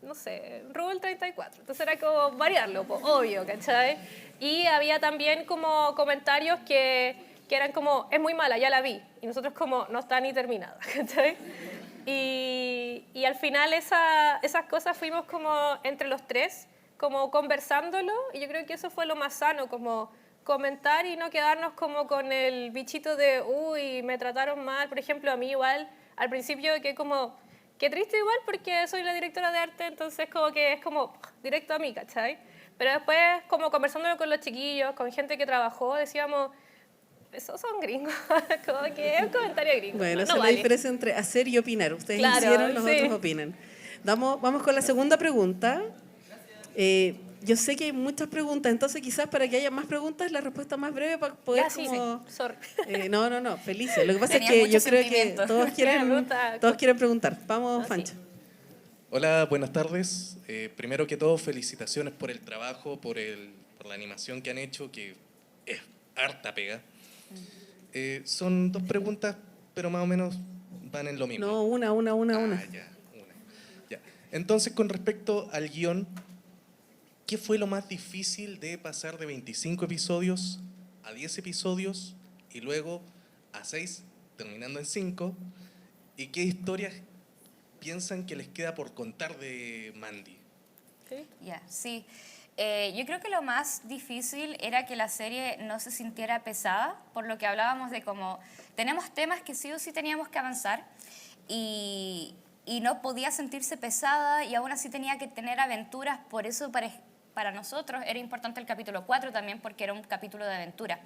no sé, Rule 34. Entonces era como variarlo, pues, obvio, ¿cachai? Y había también como comentarios que eran como, es muy mala, ya la vi. Y nosotros como, no está ni terminada, ¿cachai? Y al final esas cosas fuimos como entre los tres, como conversándolo. Y yo creo que eso fue lo más sano, como comentar y no quedarnos como con el bichito de, uy, me trataron mal. Por ejemplo, a mí igual, al principio que como, qué triste igual porque soy la directora de arte, entonces como que es como directo a mí, ¿cachai? Pero después, como conversándolo con los chiquillos, con gente que trabajó, decíamos, esos son gringos, como que es un comentario gringo. Bueno, no esa es la vale. diferencia entre hacer y opinar. Ustedes Claro, hicieron, los sí. otros opinan. Vamos con la segunda pregunta. Yo sé que hay muchas preguntas, entonces quizás para que haya más preguntas, la respuesta más breve para poder Ah, sí, como... sí, sorry. No, felices. Lo que pasa Tenía es que mucho yo creo que sentimiento. todos quieren preguntar. Vamos, sí. Fancho. Hola, buenas tardes. Primero que todo, felicitaciones por el trabajo, por la animación que han hecho, que es harta pega. Son dos preguntas, pero más o menos van en lo mismo. No, una. Ya, una. Ya. Entonces, con respecto al guión, ¿qué fue lo más difícil de pasar de 25 episodios a 10 episodios y luego a 6, terminando en 5? ¿Y qué historias piensan que les queda por contar de Mandy? Ya, sí. Yo creo que lo más difícil era que la serie no se sintiera pesada, por lo que hablábamos de cómo tenemos temas que sí o sí teníamos que avanzar y no podía sentirse pesada y aún así tenía que tener aventuras, por eso para nosotros era importante el capítulo 4 también porque era un capítulo de aventura.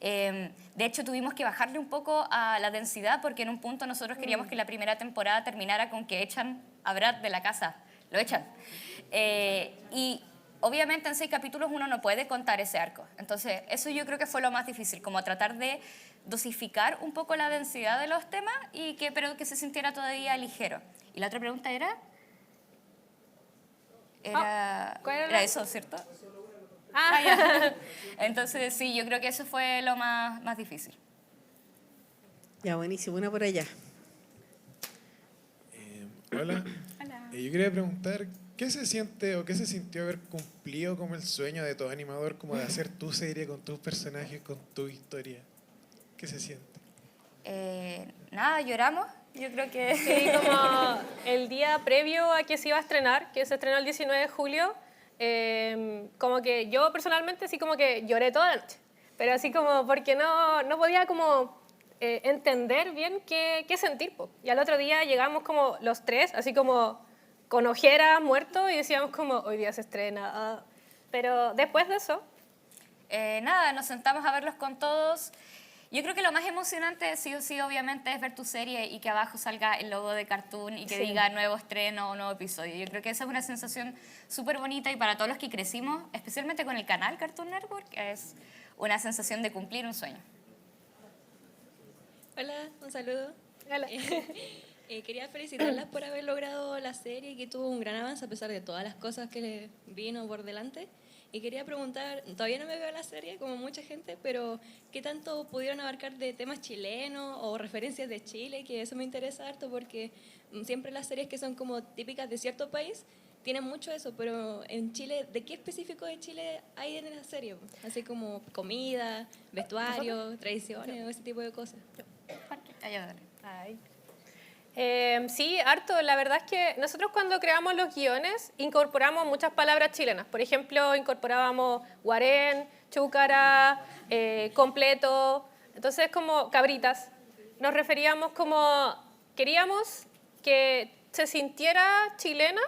De hecho, tuvimos que bajarle un poco a la densidad porque en un punto nosotros queríamos que la primera temporada terminara con que echan a Brad de la casa. Lo echan. Y obviamente en 6 capítulos uno no puede contar ese arco. Entonces, eso yo creo que fue lo más difícil, como tratar de dosificar un poco la densidad de los temas, pero que se sintiera todavía ligero. Y la otra pregunta era... ¿cuál era? Era eso, ¿cierto? Ah, Ya. Entonces, sí, yo creo que eso fue lo más difícil. Ya, buenísimo. Una por allá. Hola. Yo quería preguntar, ¿qué se siente o qué se sintió haber cumplido como el sueño de todo animador, como de hacer tu serie con tus personajes, con tu historia? ¿Qué se siente? Nada, lloramos. Yo creo que... sí, como el día previo a que se iba a estrenar, que se estrenó el 19 de julio, como que yo personalmente así como que lloré toda la noche, pero así como porque no podía como entender bien qué sentir, po. Y al otro día llegamos como los tres, así como con ojeras, muertos, y decíamos como, hoy día se estrena. Pero después de eso... nada, nos sentamos a verlos con todos. Yo creo que lo más emocionante, sí o sí, obviamente, es ver tu serie y que abajo salga el logo de Cartoon y que Sí. diga nuevo estreno o nuevo episodio. Yo creo que esa es una sensación súper bonita y para todos los que crecimos, especialmente con el canal Cartoon Network, es una sensación de cumplir un sueño. Hola, un saludo. Hola. Quería felicitarlas por haber logrado la serie, que tuvo un gran avance a pesar de todas las cosas que le vino por delante. Y quería preguntar, todavía no me veo la serie como mucha gente, pero ¿qué tanto pudieron abarcar de temas chilenos o referencias de Chile? Que eso me interesa harto porque siempre las series que son como típicas de cierto país tienen mucho eso, pero en Chile, ¿de qué específico de Chile hay en la serie? Así como comida, vestuario, tradiciones o ese tipo de cosas. Ay. Sí, harto. La verdad es que nosotros cuando creamos los guiones incorporamos muchas palabras chilenas. Por ejemplo, incorporábamos guarén, chúcara, completo, entonces como cabritas. Nos referíamos como, queríamos que se sintiera chilena,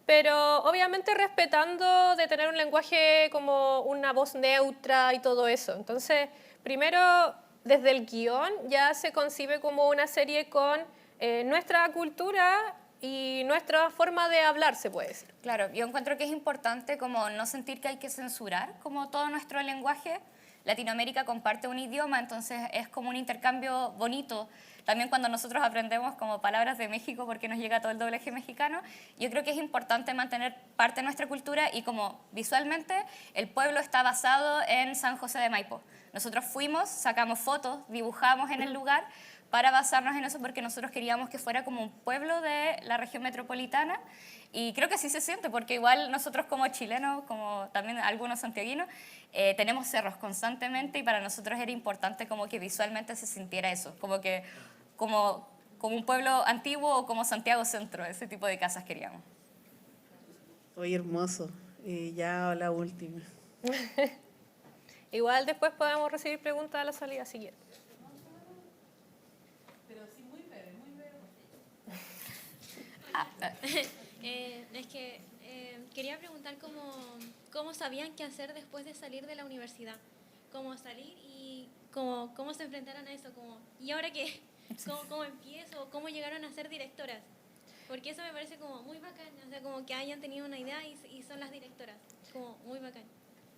pero obviamente respetando de tener un lenguaje como una voz neutra y todo eso. Entonces, primero, desde el guión ya se concibe como una serie con nuestra cultura y nuestra forma de hablar, se puede decir. Claro, yo encuentro que es importante como no sentir que hay que censurar como todo nuestro lenguaje. Latinoamérica comparte un idioma, entonces es como un intercambio bonito. También cuando nosotros aprendemos como palabras de México porque nos llega todo el doblaje mexicano, yo creo que es importante mantener parte de nuestra cultura y como visualmente el pueblo está basado en San José de Maipo. Nosotros fuimos, sacamos fotos, dibujamos en el lugar para basarnos en eso porque nosotros queríamos que fuera como un pueblo de la región metropolitana y creo que así se siente porque igual nosotros como chilenos, como también algunos santiaguinos, tenemos cerros constantemente y para nosotros era importante como que visualmente se sintiera eso, como que como un pueblo antiguo o como Santiago Centro, ese tipo de casas queríamos. Oye, hermoso. Ya la última. Igual después podemos recibir preguntas a la salida siguiente. Es que quería preguntar cómo sabían qué hacer después de salir de la universidad, cómo salir y cómo se enfrentaron a eso, ¿y ahora qué? ¿Cómo empiezo? ¿Cómo llegaron a ser directoras? Porque eso me parece como muy bacán, o sea, como que hayan tenido una idea y son las directoras, como muy bacán.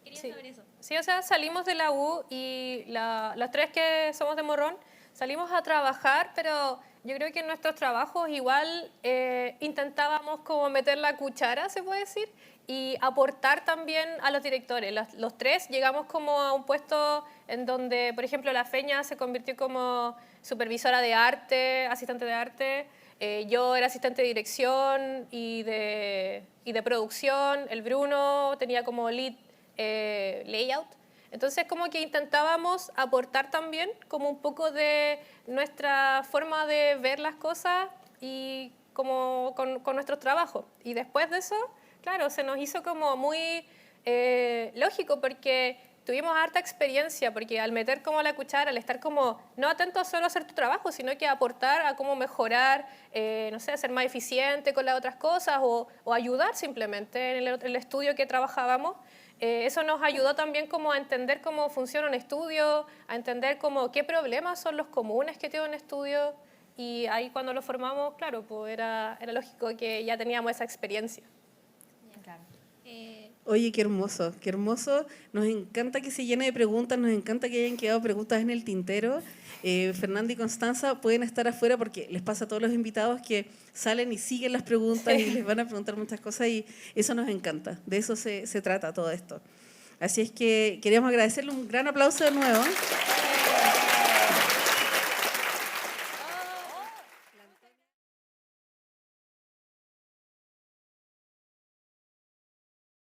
Quería saber eso. Sí, o sea, salimos de la U y las tres que somos de Morrón salimos a trabajar, pero yo creo que en nuestros trabajos igual intentábamos como meter la cuchara, se puede decir, y aportar también a los directores. Los tres llegamos como a un puesto en donde, por ejemplo, la Feña se convirtió como supervisora de arte, asistente de arte, yo era asistente de dirección y de producción, el Bruno tenía como lead layout. Entonces como que intentábamos aportar también como un poco de nuestra forma de ver las cosas y como con nuestros trabajos. Y después de eso, claro, se nos hizo como muy lógico porque tuvimos harta experiencia, porque al meter como la cuchara, al estar como no atento a solo hacer tu trabajo, sino que aportar a cómo mejorar, no sé, ser más eficiente con las otras cosas o ayudar simplemente en el estudio que trabajábamos. Eso nos ayudó también como a entender cómo funciona un estudio, a entender como qué problemas son los comunes que tiene un estudio y ahí cuando lo formamos, claro, pues era lógico que ya teníamos esa experiencia. Oye, qué hermoso, qué hermoso. Nos encanta que se llene de preguntas, nos encanta que hayan quedado preguntas en el tintero. Fernanda y Constanza pueden estar afuera porque les pasa a todos los invitados que salen y siguen las preguntas y les van a preguntar muchas cosas y eso nos encanta. De eso se trata todo esto. Así es que queríamos agradecerle un gran aplauso de nuevo.